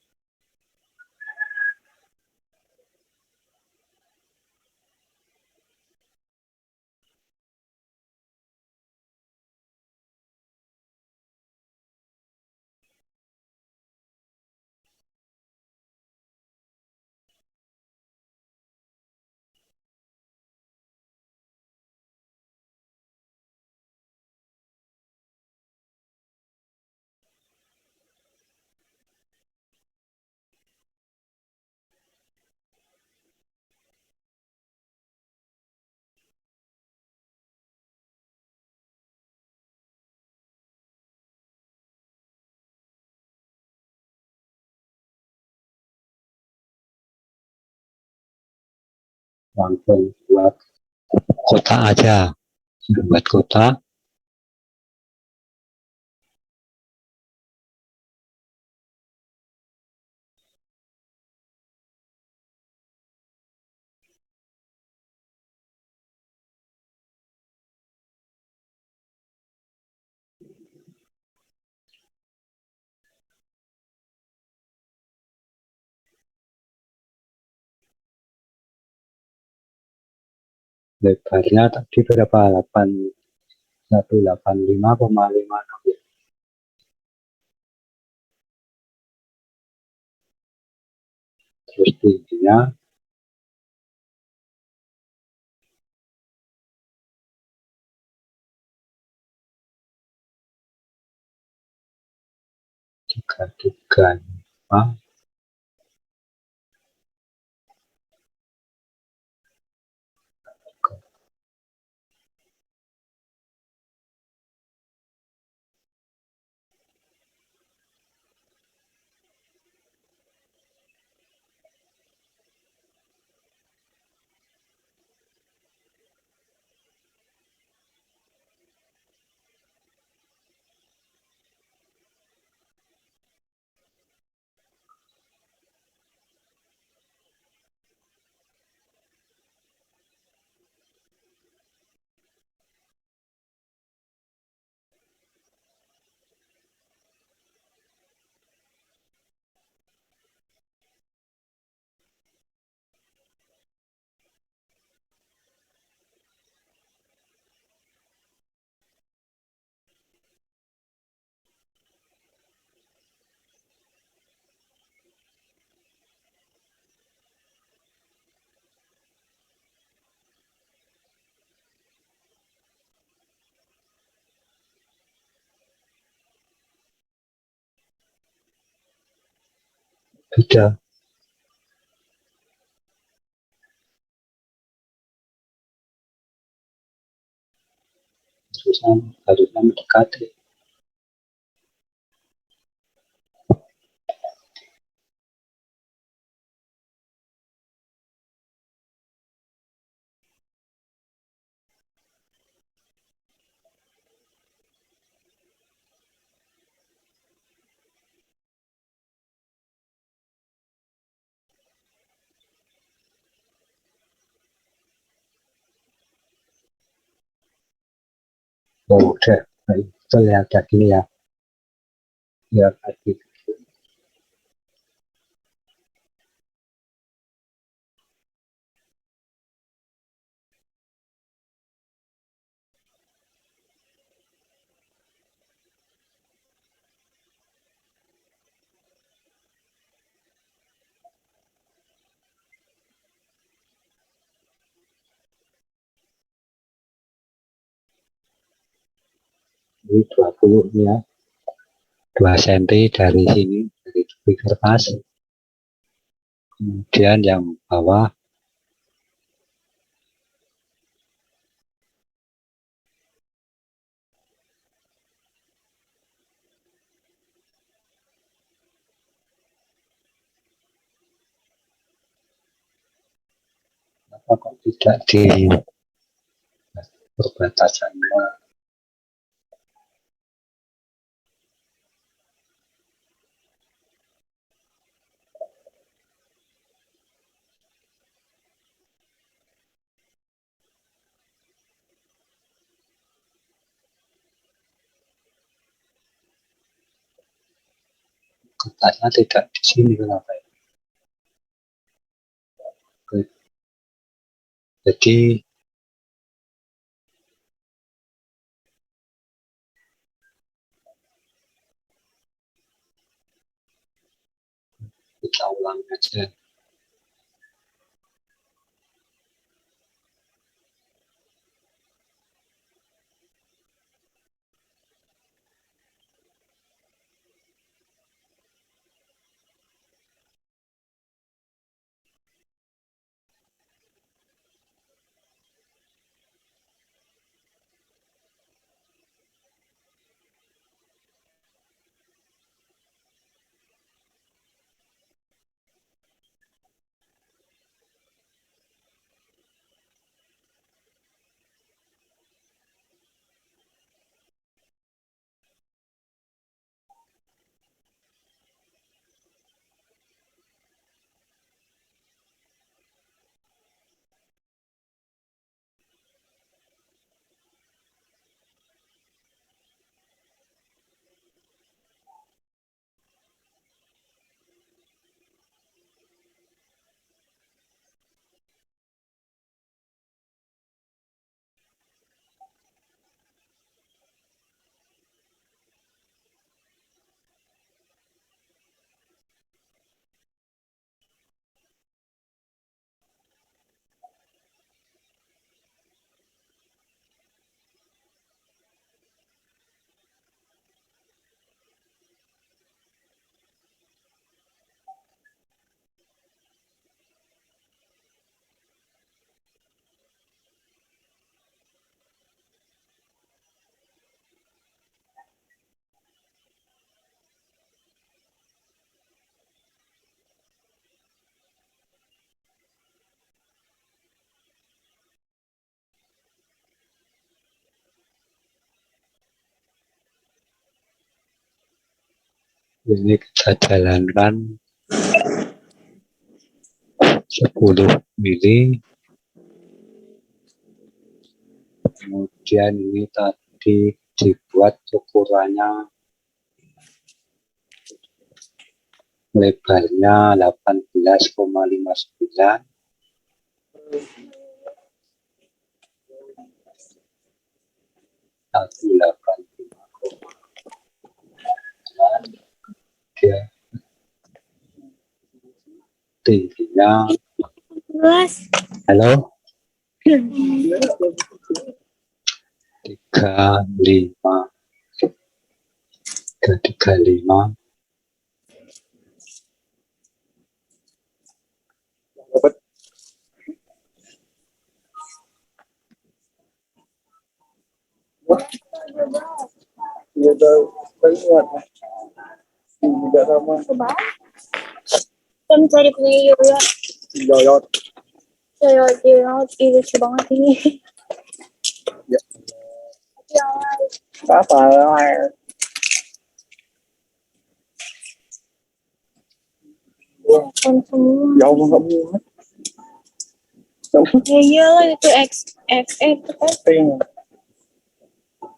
Langsung buat kota aja, buat kota. Lebarnya tadi berapa? 185,56 ya. Terus tingginya 335. beda. Harusnya mendekati. Oh, udah. Nah, itu lihat kayak gini ya. Biar tadi. Ini 20 ya. 2 cm dari sini, dari tepi kertas. Kemudian yang bawah apa kok tidak di perbatasannya. Kertasnya tidak di sini kenapa ya? Jadi kita ulang aja. Ini kita jalankan 10 mili. Kemudian ini tadi dibuat ukurannya lebarnya 18,59, satu 85,9, dia tingginya. Halo, 35, 35, Tidak sama. Kan cari punya Yoyot. Yoyot. Yoyot ini lucu banget ini. Ya. Apa? Semua. Ya Allah kamu. Ya iyalah itu XXE itu kan.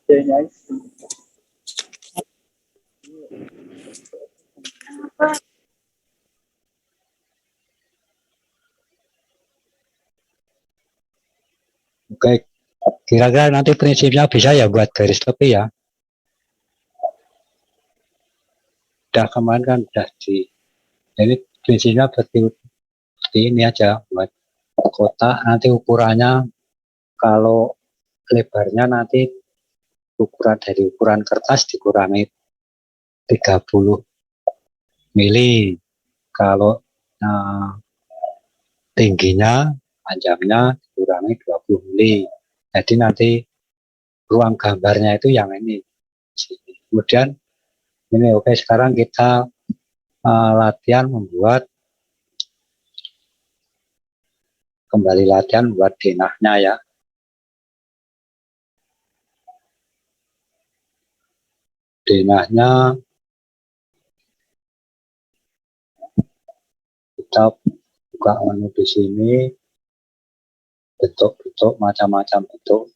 Ya. Apa? Oke, kira-kira nanti prinsipnya bisa ya buat garis tepi ya. Udah kemarin kan udah ini prinsipnya seperti ini aja buat kotak. Nanti ukurannya kalau lebarnya nanti ukuran dari ukuran kertas dikurangi 30 mili. Kalau tingginya panjangnya dikurangi 20 mili. Jadi nanti ruang gambarnya itu yang ini. Kemudian ini oke, sekarang kita latihan kembali latihan buat denahnya ya. Denahnya kita buka menu di sini, bentuk-bentuk macam-macam bentuk.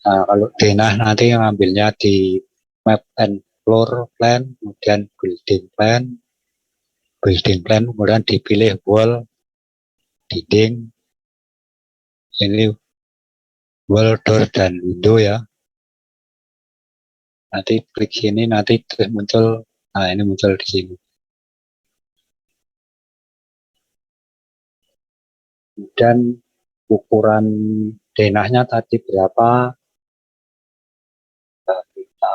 Nah, kalau denah nanti ngambilnya di map and floor plan, kemudian building plan, kemudian dipilih wall, dinding, ini wall, door, dan window ya. Nanti klik sini, nanti terus muncul, nah ini muncul di sini. Kemudian ukuran denahnya tadi berapa? Kita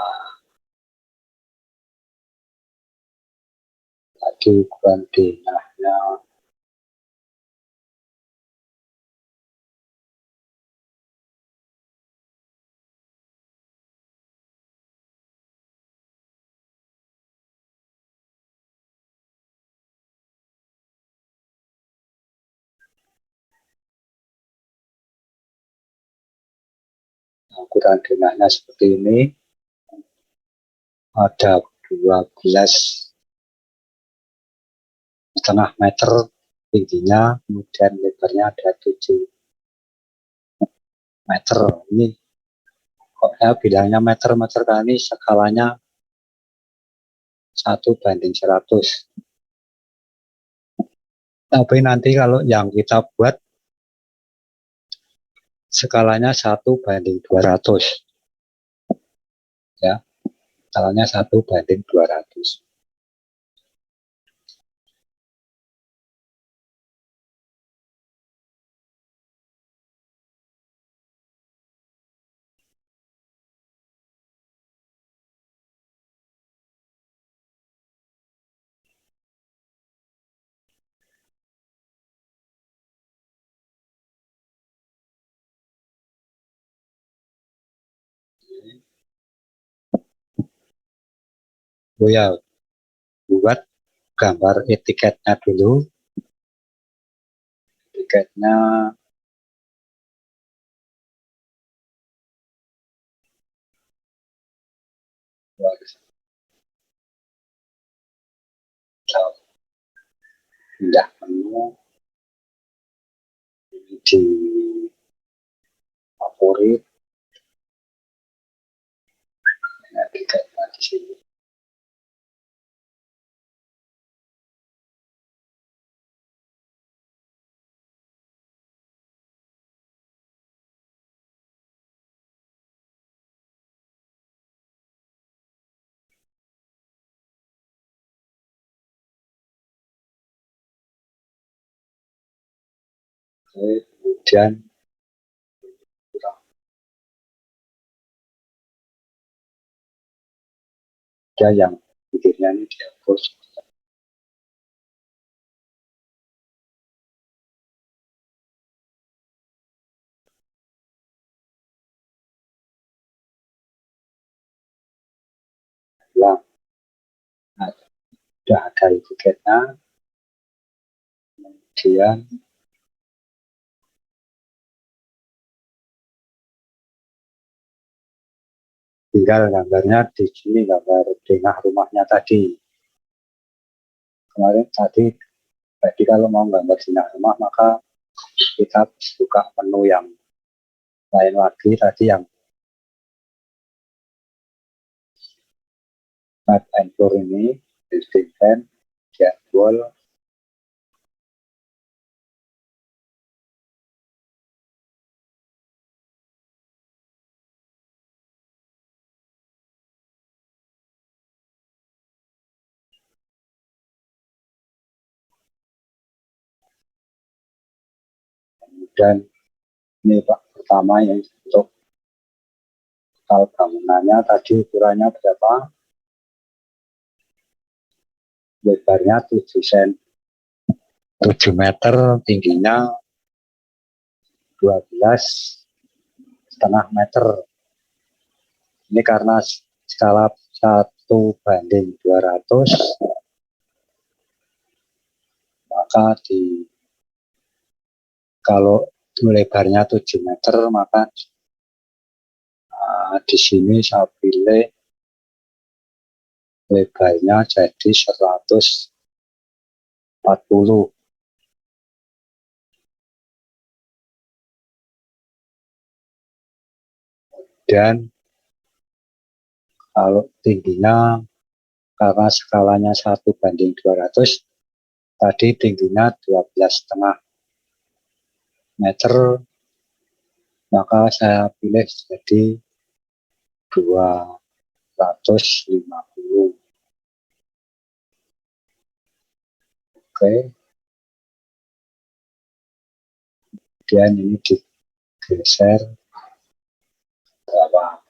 tadi ukuran denahnya seperti ini, ada 12,5 meter tingginya, kemudian lebarnya ada 7 meter. Ini kok saya bilangnya meter kali ini skalanya 1:100. Tapi nanti kalau yang kita buat skalanya 1:200 ya, skalanya 1:200. Oh ya, buat gambar etiketnya dulu. Etiketnya pindah menu di favorit, etiketnya di sini. Kemudian dia yang pikirnya ini dihapus. pulang. Nah, sudah ada tiketnya, kemudian tinggal gambarnya di sini, gambar denah rumahnya tadi. Kemarin tadi, jadi kalau mau gambar denah rumah maka kita buka menu yang lain lagi, tadi yang map and tour ini, building plan, jadwal, dan ini Pak pertama yang untuk total bangunannya tadi ukurannya berapa? Lebarnya 7 meter, tingginya 12,5 meter. Ini karena skala 1:200, maka kalau lebarnya 7 meter, maka di sini saya pilih lebarnya jadi 140. Dan kalau tingginya, karena skalanya 1:200, tadi tingginya 12,5 meter, maka saya pilih jadi 250. Oke. Kemudian ini digeser ke bawah.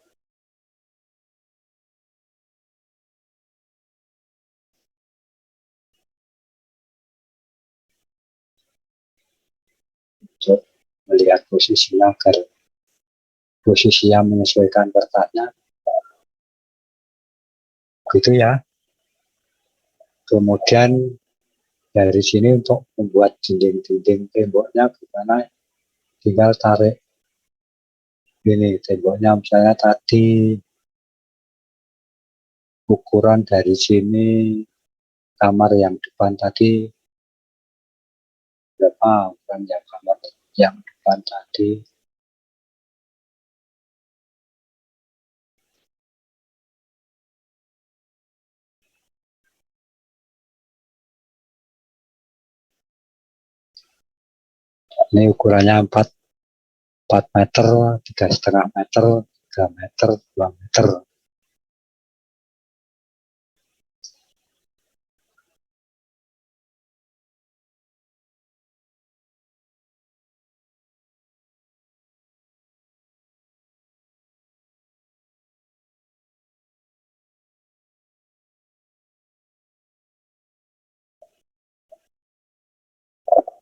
Untuk melihat posisinya agar posisi yang menyesuaikan kertasnya, gitu ya. Kemudian dari sini untuk membuat dinding-dinding temboknya gimana, tinggal tarik ini temboknya, misalnya tadi ukuran dari sini kamar yang depan tadi berapa, ukuran yang kamar yang depan tadi ini ukurannya 4 meter, 3,5 meter, 3 meter, 2 meter.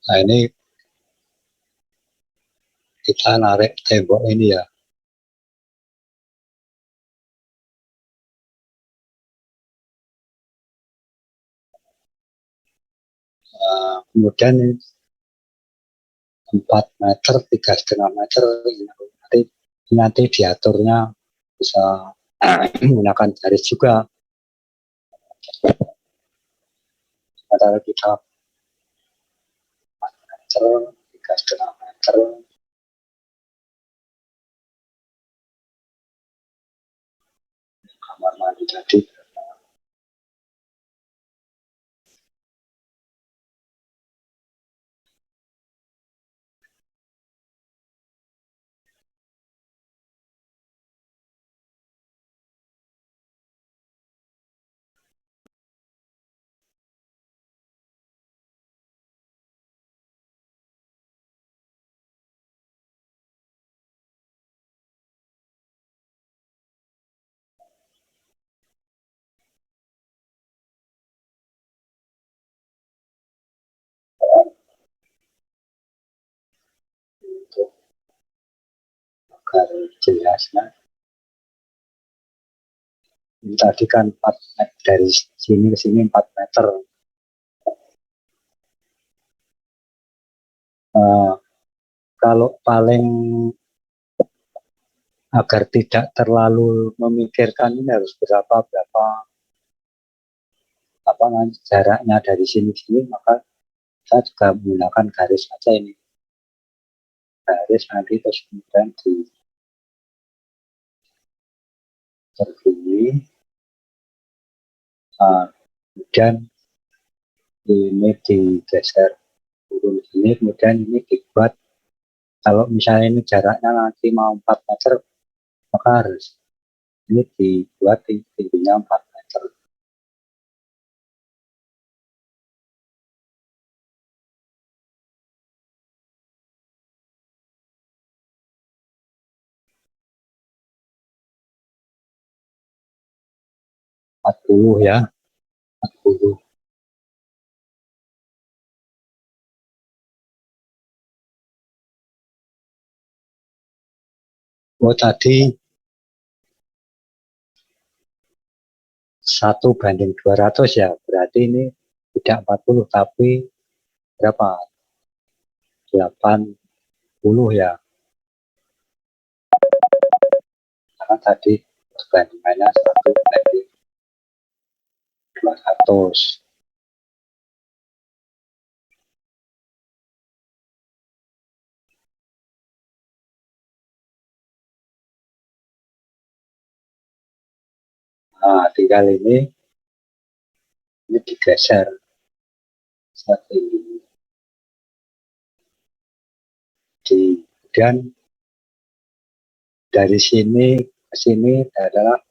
Nah ini kita narik tembok ini ya. Kemudian 4 meter, 3,5 meter, nanti diaturnya bisa menggunakan garis juga. Padahal kita 4 meter, 3,5 meter, kamar mandi tadi. Untuk agar jelasnya Ini tadi kan 4 meter, dari sini ke sini 4 meter. Kalau paling agar tidak terlalu memikirkan ini harus berapa apa jaraknya dari sini ke sini, maka saya juga menggunakan garis saja ini. Garis nanti terus kemudian di begini, kemudian ini digeser turun sini, kemudian ini dibuat, kalau misalnya ini jaraknya nanti mau 4 meter, maka harus ini dibuat tingginya 4 meter. Ya, 40. Oh, tadi 1:200 ya, berarti ini tidak 40 tapi berapa? 80 ya. Karena tadi perbandingannya 1:200. Nah, tinggal ini digeser seperti ini. Kemudian dari sini ke sini adalah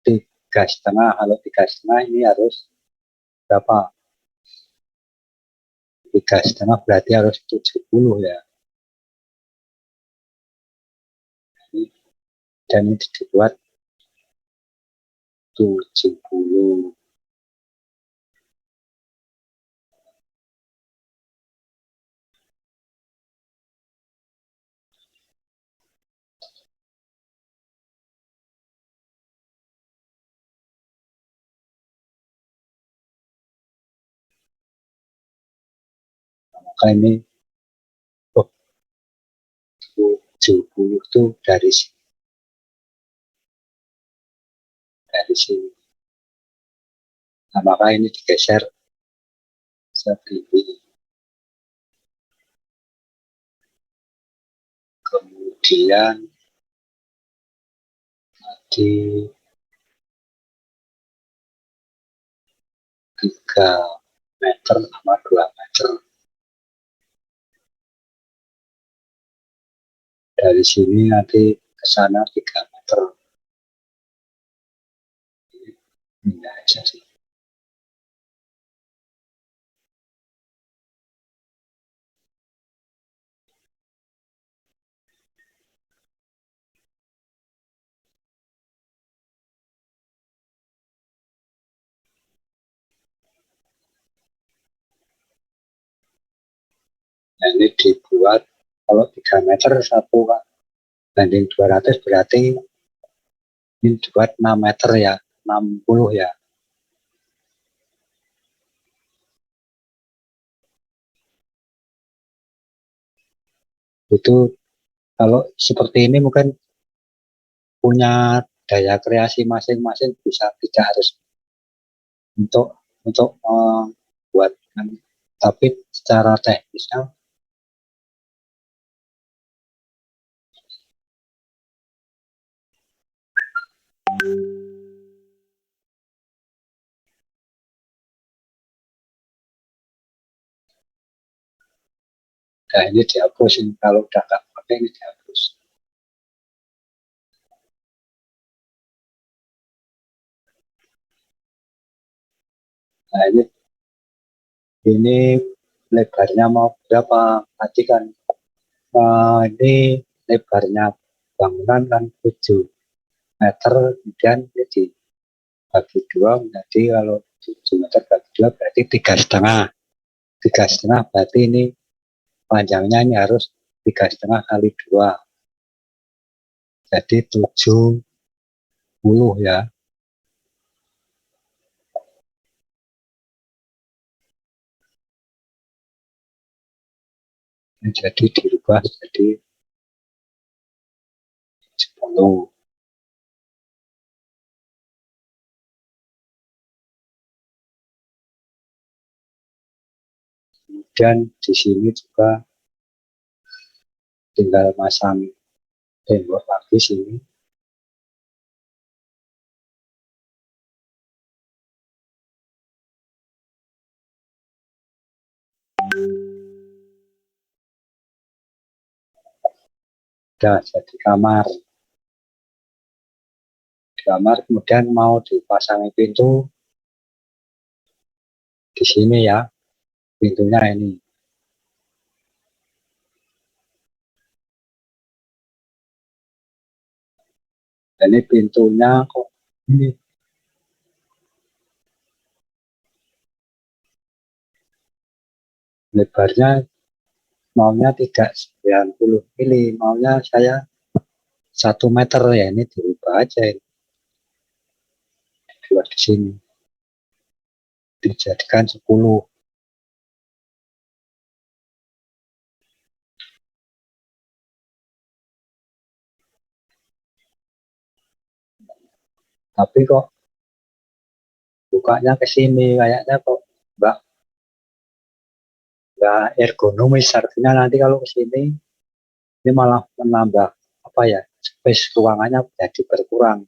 3,5. Kalau 3,5 ini harus berapa? 3,5 berarti harus 70 ya. Dan ini dibuat 70. Maka ini 70 itu dari sini. Nah, maka ini digeser seperti ini. Kemudian di 3 meter sama 2 meter. Dari sini nanti ke sana 3 meter. Ini aja sih. Nah, ini dibuat kalau 3 meter 1:200 berarti ini dibuat 6 meter ya, 60 ya. Itu kalau seperti ini mungkin punya daya kreasi masing-masing, bisa tidak harus untuk membuat, tapi secara teknisnya nah ini dihapus, ini kalau udah nggak pakai ini dihapus. Nah ini lebarnya mau berapa? Tadi kan ini lebarnya bangunan kan 7 meter, kemudian jadi bagi 2 menjadi, kalau 7 meter bagi 2 berarti 3,5. 3,5 berarti ini panjangnya ini harus 3,5 kali 2. Jadi 7 10 ya. Jadi dirubah jadi 10. Kemudian di sini juga tinggal masang tembok lagi sini. Udah jadi kamar. Di kamar kemudian mau dipasangi pintu di sini ya. Pintunya ini. Ini pintunya kok ini lebarnya maunya tidak 90 mili, maunya saya 1 meter ya, ini dirubah aja ini. Dibuat di sini. Dijadikan 10. Tapi kok bukanya ke sini kayaknya kok enggak ergonomis, artinya nanti kalau ke sini ini malah menambah apa ya, space ruangannya jadi berkurang.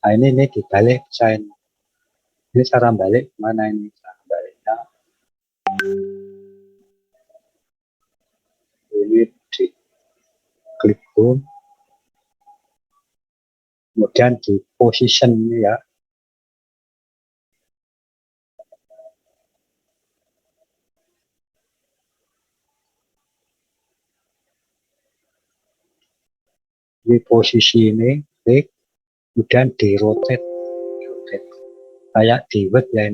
Nah ini dibalik saya ini cara balik mana ini cara baliknya ini di klik home kemudian di position ini ya. Di posisi ini klik kemudian di rotate kayak diwet ya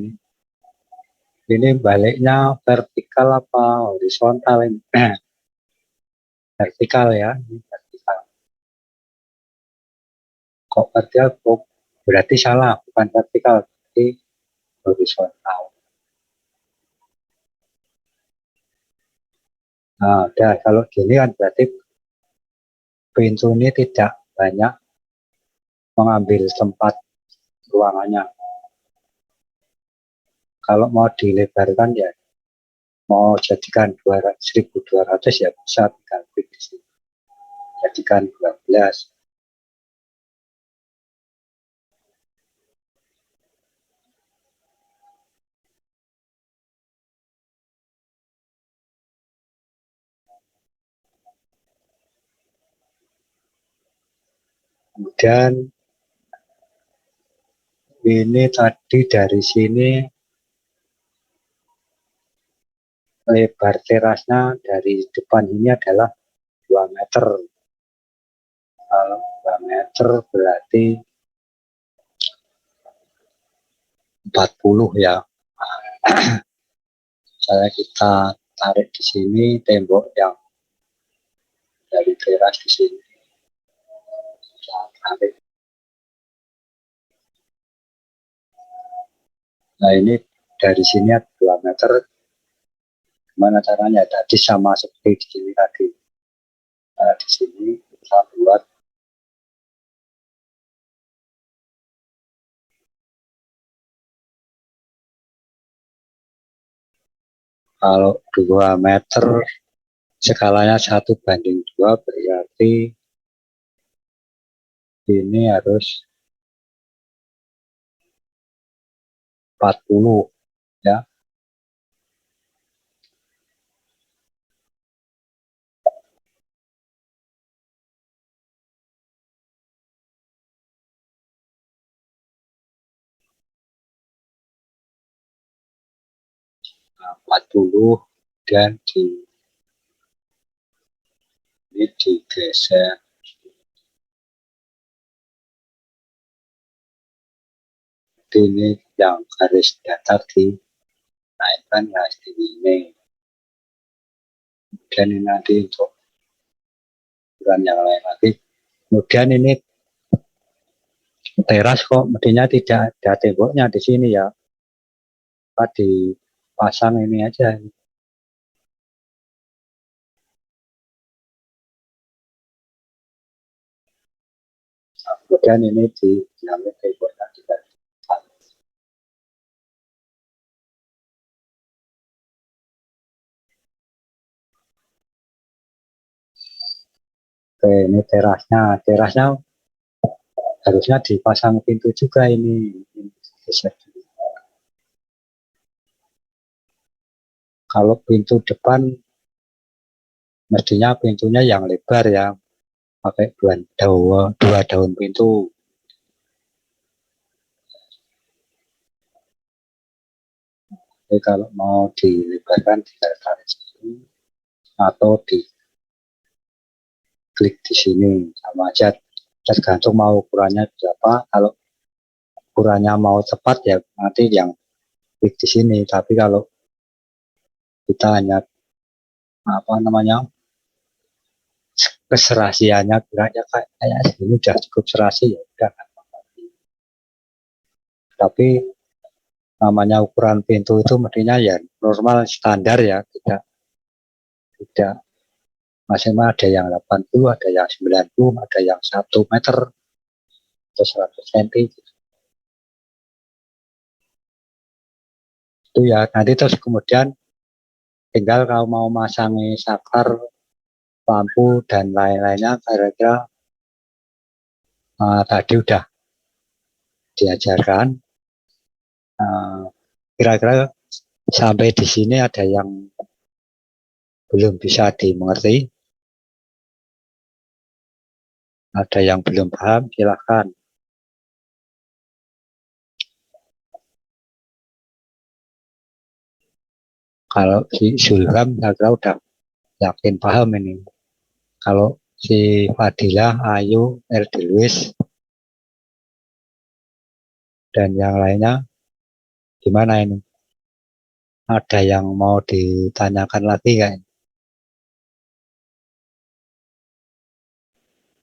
ini baliknya vertikal apa horizontal ini vertikal ya, ini vertikal. Kok vertikal kok berarti salah, bukan vertikal berarti horizontal. Nah udah kalau gini kan berarti pintu ini tidak banyak mengambil tempat ruangannya. Kalau mau dilebarkan ya mau jadikan 1200 ya bisa tinggal klik di sini. Jadikan 12. Kemudian ini tadi dari sini lebar terasnya dari depan ini adalah 2 meter. Kalau 2 meter berarti 40 ya. Misalnya kita tarik di sini tembok yang dari teras di sini. Kita tarik. Nah ini dari sini 2 meter. Gimana caranya? Tadi sama seperti di sini tadi. Nah, di sini kita buat kalau 2 meter skalanya 1:2 berarti ini harus 40 ya. Nah, 40 dan ini digeser ini yang garis datar dinaikkan ya ini. Kemudian ini nanti untuk ukuran yang lain lagi. Kemudian ini teras kok mestinya tidak ada temboknya di sini ya. Apa dipasang ini aja. Kemudian ini diambil temboknya juga. Oke, ini terasnya. Terasnya harusnya dipasang pintu juga ini. Kalau pintu depan mestinya pintunya yang lebar ya, pakai dua daun pintu. Jadi kalau mau dilebarkan tinggal tarik sini atau diklik di sini, sama aja, tergantung mau ukurannya berapa. Kalau ukurannya mau tepat ya nanti yang klik di sini, tapi kalau kita hanya apa namanya keserasiannya geraknya kayak segini udah cukup serasi ya udah. Tapi namanya ukuran pintu itu mestinya ya normal standar ya, tidak tidak maksimal, ada yang 80, ada yang 90, ada yang 1 meter atau 100 cm itu ya. Nanti terus kemudian tinggal kalau mau masangi saklar, lampu dan lain-lainnya, kira-kira tadi udah diajarkan. Kira-kira sampai di sini ada yang belum bisa dimengerti, ada yang belum paham, silahkan. Kalau si Zulham saya kira udah yakin paham ini. Kalau si Fadilah, Ayu, Erdiluis, dan yang lainnya gimana ini? Ada yang mau ditanyakan lagi nggak?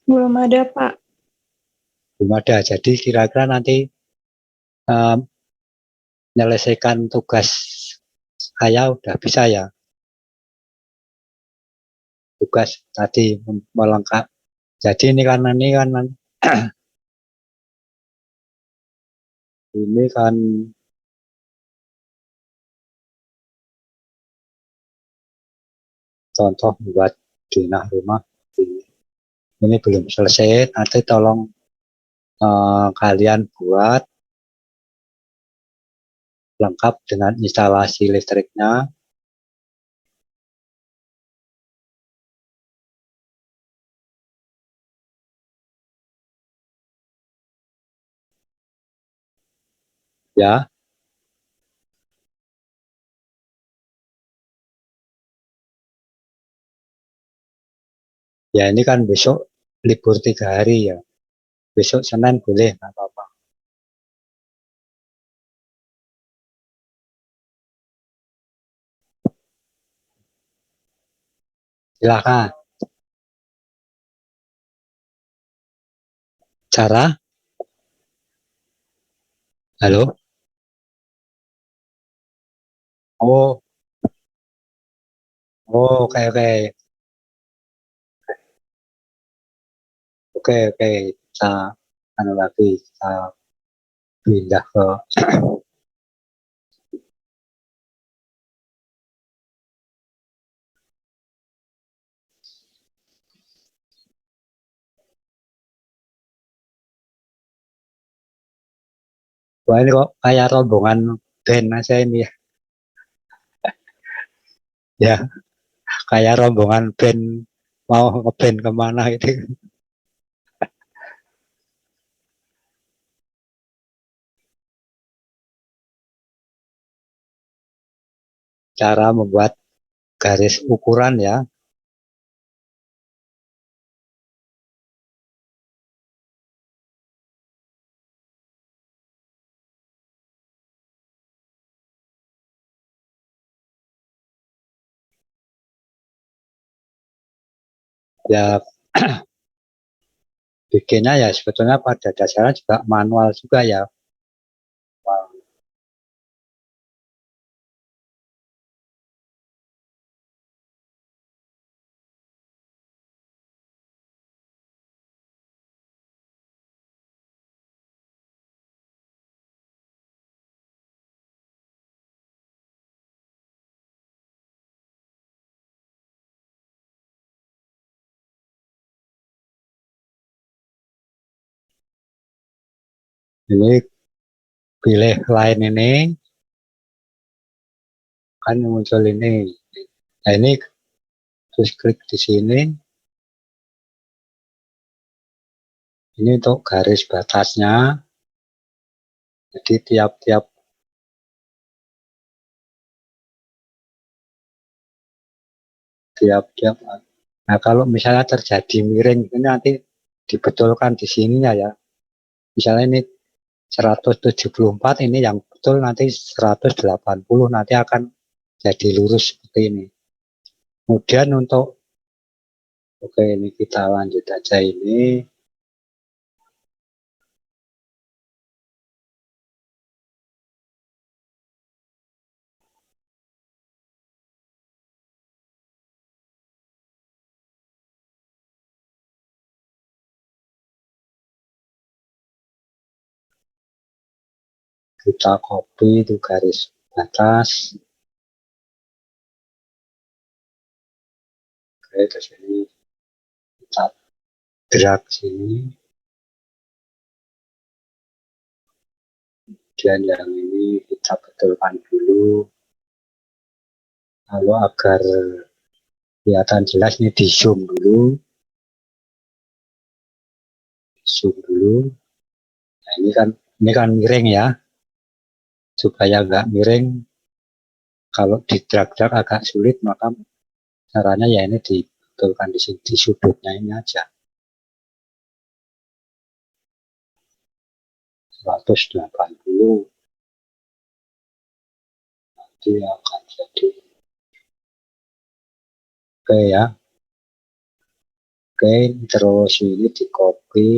Belum ada, Pak. Belum ada. Jadi kira-kira nanti menyelesaikan tugas saya udah bisa ya. Tugas tadi melengkap. Jadi ini kan ini kan contoh buat dinah rumah. Ini belum selesai. Nanti tolong kalian buat lengkap dengan instalasi listriknya. Ya, ya ini kan besok libur 3 hari ya. Besok Senin boleh, nggak apa-apa. Silakan. Cara? Halo? Oh, oh, oke, oke. Oke, oke. Kita anu lagi, kita pindah ke wah ini kok kayak rombongan band aja ini ya. Ya, kayak rombongan band mau ngeband kemana itu. Cara membuat garis ukuran ya. Ya, bikinnya ya sebetulnya pada dasarnya juga manual juga ya. Ini pilih line ini kan muncul ini. Nah ini terus klik di sini. Ini untuk garis batasnya. Jadi tiap-tiap nah kalau misalnya terjadi miring ini nanti dibetulkan di sininya ya. Misalnya ini 174 ini yang betul nanti 180 nanti akan jadi lurus seperti ini. Kemudian untuk oke ini kita lanjut aja ini. Kita copy itu garis batas. Oke, terus ini kita drag sini. Dan yang ini kita betulkan dulu. Lalu agar kelihatan jelas ini di zoom dulu. Zoom dulu. Nah, ini kan miring ya. Supaya nggak miring, kalau di drag-drag agak sulit, maka caranya ya ini dibetulkan di sini di sudutnya ini aja. 180 nanti akan jadi oke ya. Oke, terus ini di copy.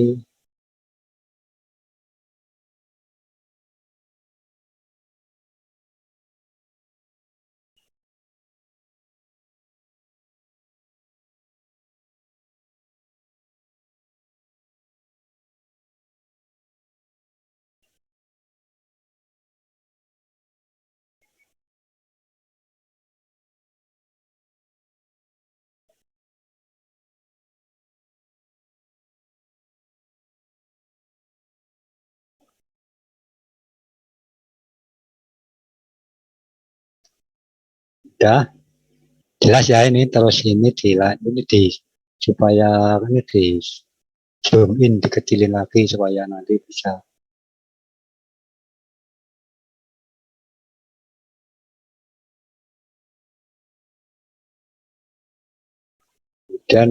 Udah jelas ya ini, terus ini supaya ini di zoom in, dikecilin lagi supaya nanti bisa kemudian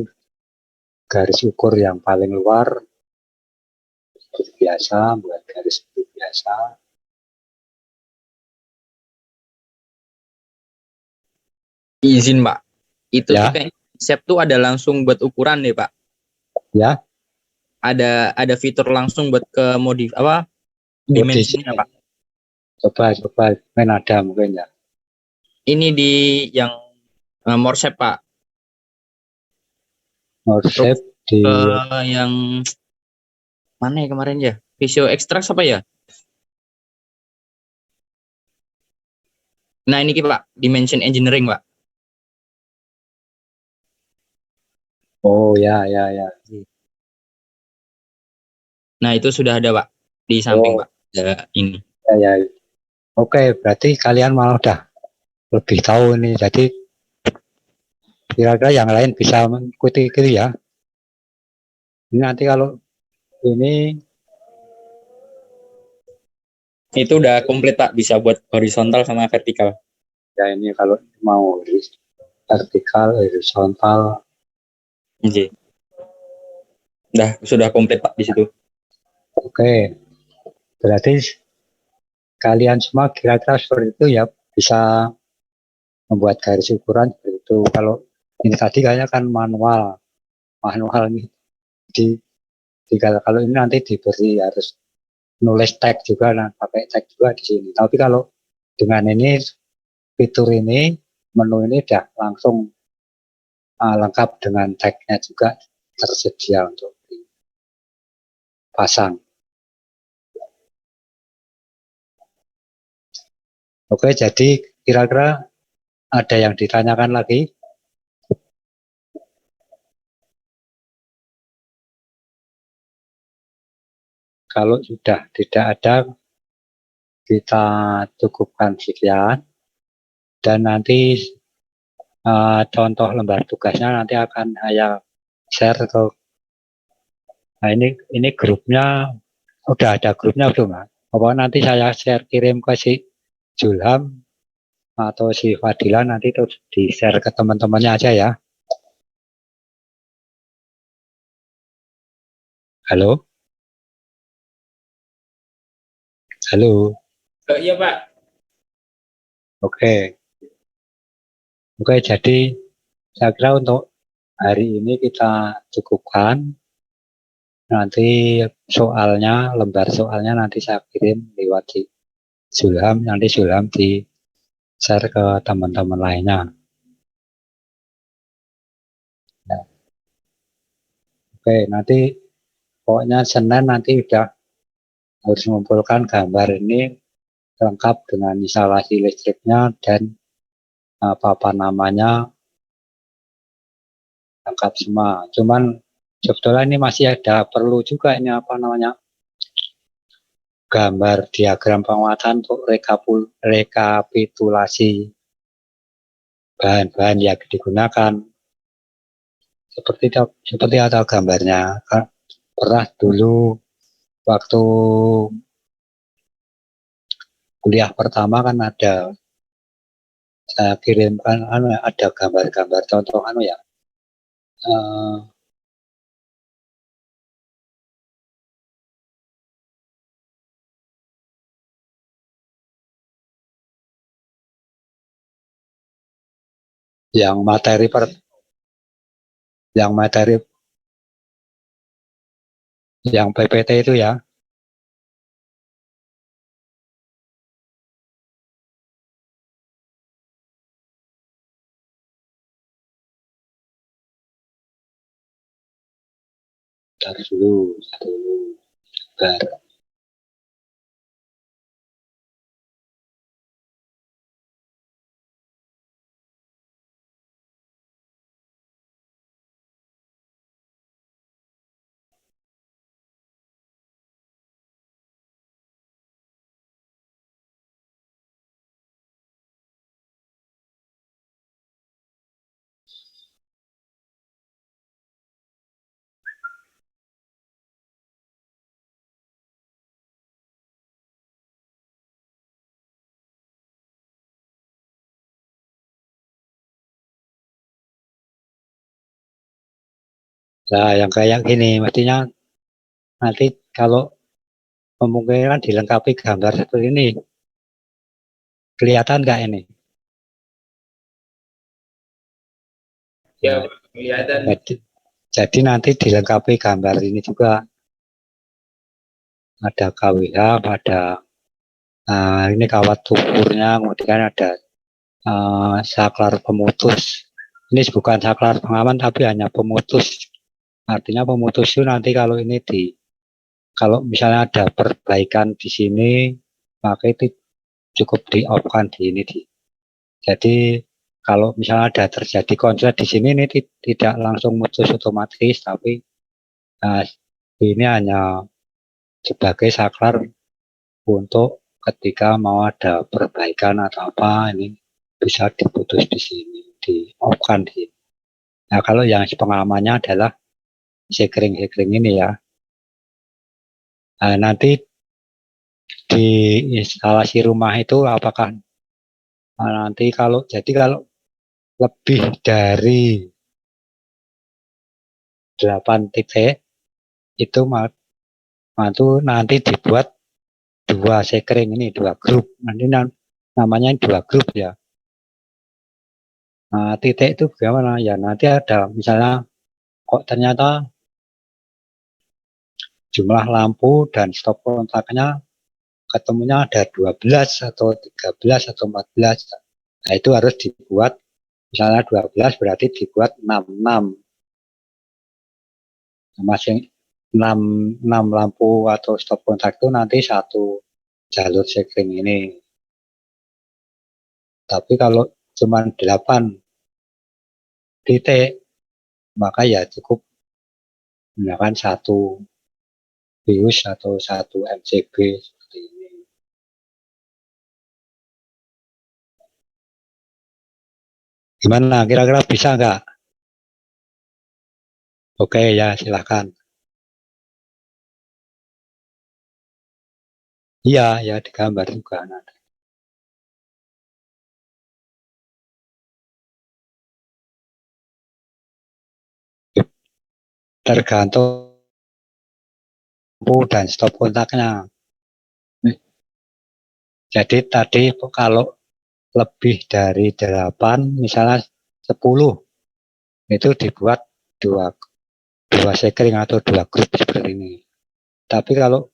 garis ukur yang paling luar seperti biasa, buat garis seperti biasa. Izin Pak, itu Ya. tuh kayak konsep tuh ada langsung buat ukuran deh Pak. Ya. Ada fitur langsung buat ke modif apa dimensinya Pak. Coba main ada mungkin ya. Ini di yang more shape Pak. More shape di Yang mana ya kemarin ya? Visio Extract apa ya? Nah ini Pak, Dimension Engineering Pak. oh ya. Nah itu sudah ada Pak di samping Oh. Pak. Ada ini. Ya. Oke, berarti kalian malah udah lebih tahu ini. Jadi kira-kira yang lain bisa mengikuti gitu ya. Ini nanti kalau ini Itu udah komplit Pak, bisa buat horizontal sama vertikal. ya ini kalau mau vertikal, horizontal. Oke. Sudah komplit Pak di situ. Oke, berarti kalian semua kira-kira seperti itu ya, bisa membuat garis ukuran seperti itu. Kalau ini tadi kayaknya kan manual ini. Jadi Jika kalau ini nanti diberi harus nulis tag juga, nah pakai tag juga di sini. Tapi kalau dengan ini fitur ini, menu ini udah langsung lengkap dengan tagnya juga tersedia untuk dipasang. Oke, jadi kira-kira ada yang ditanyakan lagi? Kalau sudah tidak ada, kita cukupkan sekian. Dan nanti contoh lembar tugasnya nanti akan saya share ke. Nah ini grupnya udah ada grupnya belum? Pokoknya nanti saya share kirim ke si Julham atau si Fadila, nanti terus di share ke teman-temannya aja ya. Halo? Halo? Iya Pak. Oke. Oke, jadi saya kira untuk hari ini kita cukupkan. Nanti soalnya, lembar soalnya nanti saya kirim lewat di Julham, nanti Julham di share ke teman-teman lainnya. Ya. Oke, nanti pokoknya Senin nanti udah harus mengumpulkan gambar ini lengkap dengan instalasi listriknya dan apa namanya lengkap semua. Cuman sebetulnya ini masih ada perlu juga ini apa namanya gambar diagram penguatan untuk rekapitulasi bahan-bahan yang digunakan. Seperti ada gambarnya. Pernah dulu waktu kuliah pertama kan ada saya kirimkan ada gambar-gambar contoh ya. Yang materi yang PPT itu ya. Dari dulu, Nah, yang kayak gini mestinya nanti kalau kemungkinan dilengkapi gambar seperti ini, kelihatan nggak ini? Ya, kelihatan. Jadi nanti dilengkapi gambar ini juga ada KWH, ada ini kawat tukurnya, kemudian ada saklar pemutus. Ini bukan saklar pengaman tapi hanya pemutus. Artinya pemutus itu nanti kalau ini kalau misalnya ada perbaikan di sini, maka itu cukup di off-kan di ini. Jadi kalau misalnya ada terjadi konslet di sini, ini tidak langsung mutus otomatis, tapi ini hanya sebagai saklar untuk ketika mau ada perbaikan atau apa, ini bisa diputus di sini, di off-kan di sini. Nah, kalau yang pengalamannya adalah sekring ini ya. Nah, nanti di instalasi rumah itu apakah nanti kalau lebih dari 8 titik itu nanti dibuat 2 sekring ini, 2 grup. Nanti namanya 2 grup ya. Nah, titik itu bagaimana ya? Nanti ada misalnya kok ternyata jumlah lampu dan stop kontaknya ketemunya ada 12 atau 13 atau 14. Nah, itu harus dibuat, misalnya 12 berarti dibuat 66. Masing 6 lampu atau stop kontak itu nanti satu jalur sekring ini. Tapi kalau cuma 8 titik, maka ya cukup menggunakan satu bius atau satu MCB seperti ini. Gimana? Kira-kira bisa nggak? Oke ya, silakan. Iya, ya digambar juga nanti. Tergantung lampu dan stop kontaknya. Jadi tadi kalau lebih dari 8, misalnya 10, itu dibuat dua sekring atau dua grup seperti ini. Tapi kalau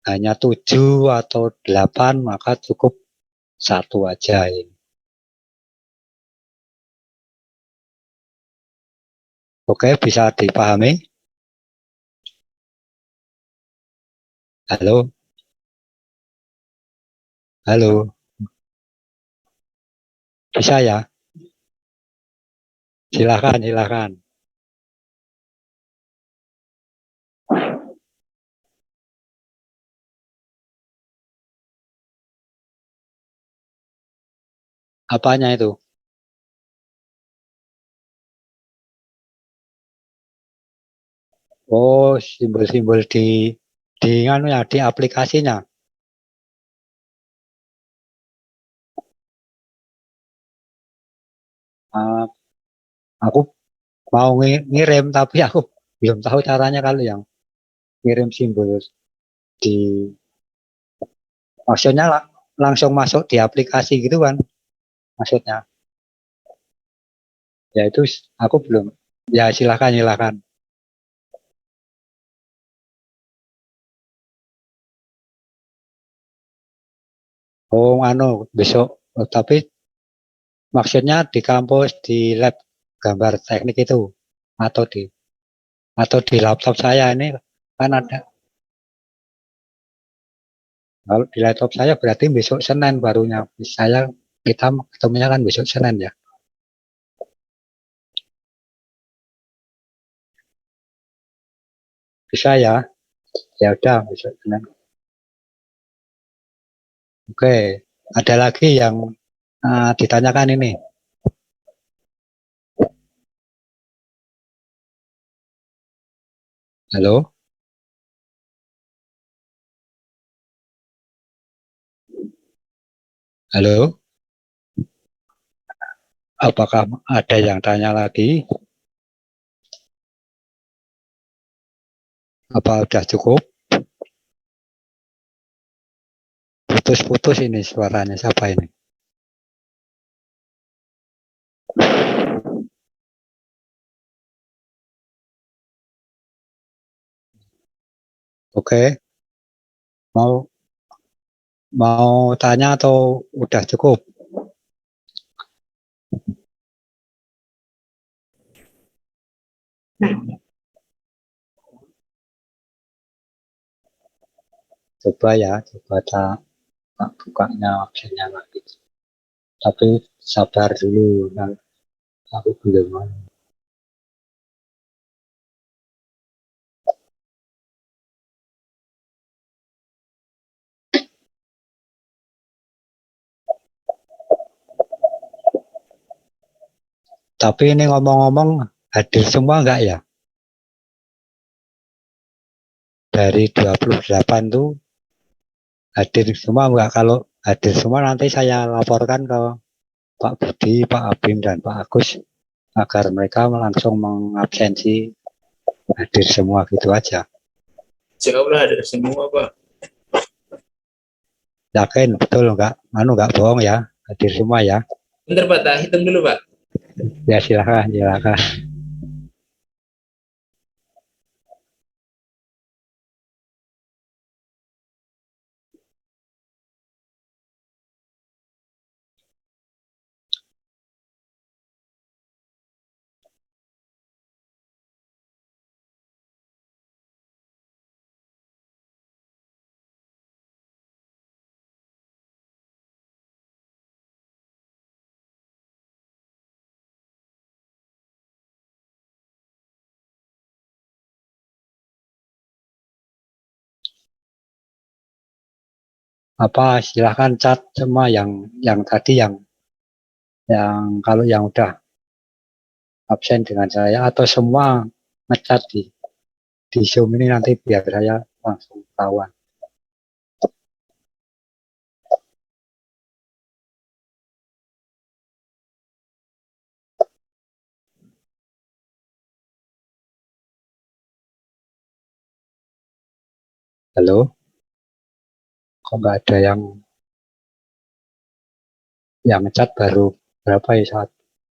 hanya 7 atau 8, maka cukup satu aja ini. Oke, bisa dipahami? Halo? Halo? Bisa ya? Silakan, silakan. Apanya itu? Oh, simbol-simbol di anu ya, di aplikasinya. Ah, aku mau ngirim tapi aku belum tahu caranya kalau yang ngirim simbol di maksudnya langsung masuk di aplikasi gitu kan maksudnya. Ya itu aku belum. Ya silakan, silakan. Oh, anu besok. Oh, tapi maksudnya di kampus di lab gambar teknik itu atau di laptop saya ini kan ada. Kalau di laptop saya berarti besok Senin barunya. Kita ketemunya kan besok Senin ya. Bisa ya. Ya udah besok Senin. Oke. Ada lagi yang ditanyakan ini. Halo? Halo? Apakah ada yang tanya lagi? Apa udah cukup? Putus-putus ini suaranya siapa ini? Oke, mau mau tanya atau udah cukup? Coba ya, coba tak bukanya opsinya lagi. Tapi sabar dulu, kan aku belum. Tapi ini ngomong-ngomong hadir semua enggak ya? Dari 28 tuh hadir semua enggak? Kalau hadir semua nanti saya laporkan ke Pak Budi, Pak Abim, dan Pak Agus agar mereka langsung mengabsensi hadir semua gitu aja. Seolah ada semua, Pak. Yakin betul enggak bohong ya, hadir semua ya. Bentar, Pak, tak hitung dulu, Pak. Ya silakan, silakan. apa silahkan cat semua yang tadi yang kalau yang udah absen dengan saya atau semua ngecat di Zoom ini nanti biar saya langsung tahuan. Halo? Kok nggak ada yang ngecat baru berapa ya,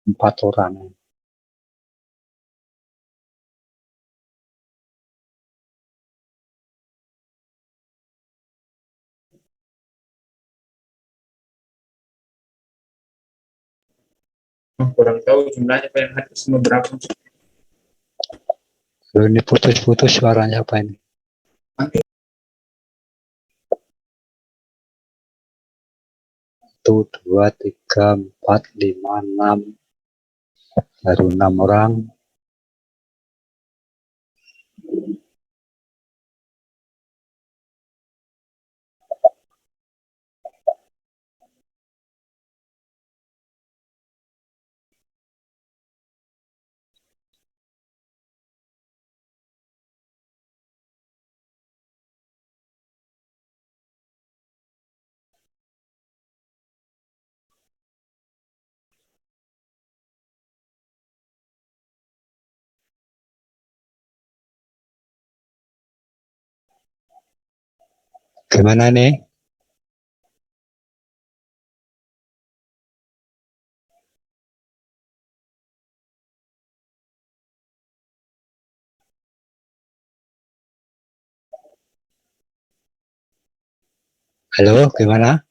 4 orang. Kurang tahu jumlahnya Pak yang hadir semua berapa. Loh, ini putus-putus suaranya apa ini? 1, 2, 3, 4, 5, 6. Baru 6 orang. Gimana nih? Halo, gimana?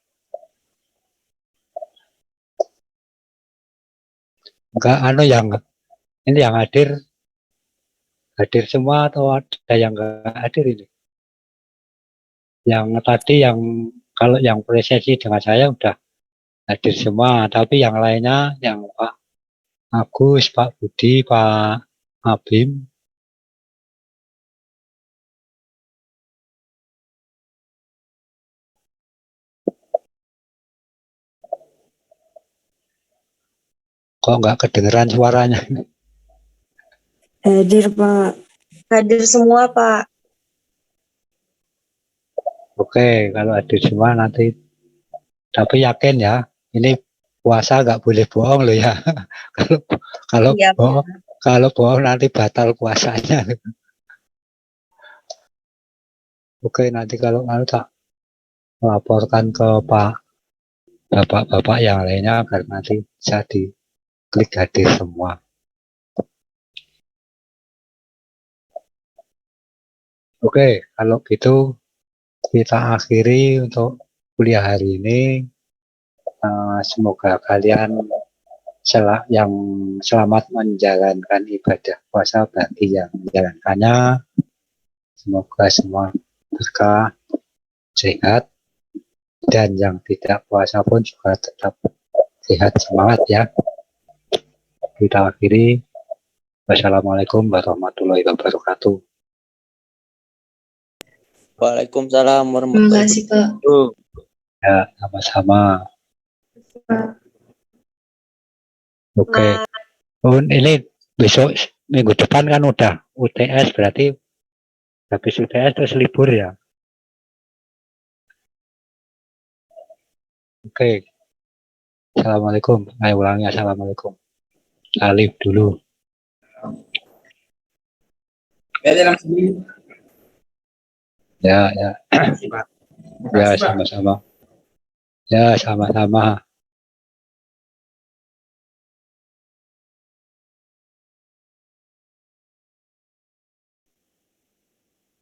Enggak, ini yang hadir semua atau ada yang enggak hadir ini? Yang tadi kalau yang presesi dengan saya udah hadir semua, tapi yang lainnya yang Pak Agus, Pak Budi, Pak Abim, kok enggak kedengeran suaranya? Hadir, Pak. Hadir semua, Pak. Oke, kalau hadir semua nanti, tapi yakin ya, ini puasa nggak boleh bohong loh ya. kalau kalau Iya, Pak. bohong, kalau bohong nanti batal puasanya. Oke, nanti kalau tak laporkan ke bapak-bapak yang lainnya agar nanti bisa diklik hadir semua. Oke, kalau gitu kita akhiri untuk kuliah hari ini. Semoga kalian yang selamat menjalankan ibadah puasa bagi yang menjalankannya. Semoga semua berkah, sehat, dan yang tidak puasa pun juga tetap sehat, semangat ya. Kita akhiri. Wassalamualaikum warahmatullahi wabarakatuh. Waalaikumsalam Terima warahmatullahi kasih, Pak. wabarakatuh. Ya, sama-sama. Oke. Ini besok minggu depan kan udah UTS, berarti habis UTS terus libur ya. Oke. Assalamualaikum. Ayo ulangi, assalamualaikum. Alif dulu. Ya. Ya, sama-sama. Ya, sama-sama.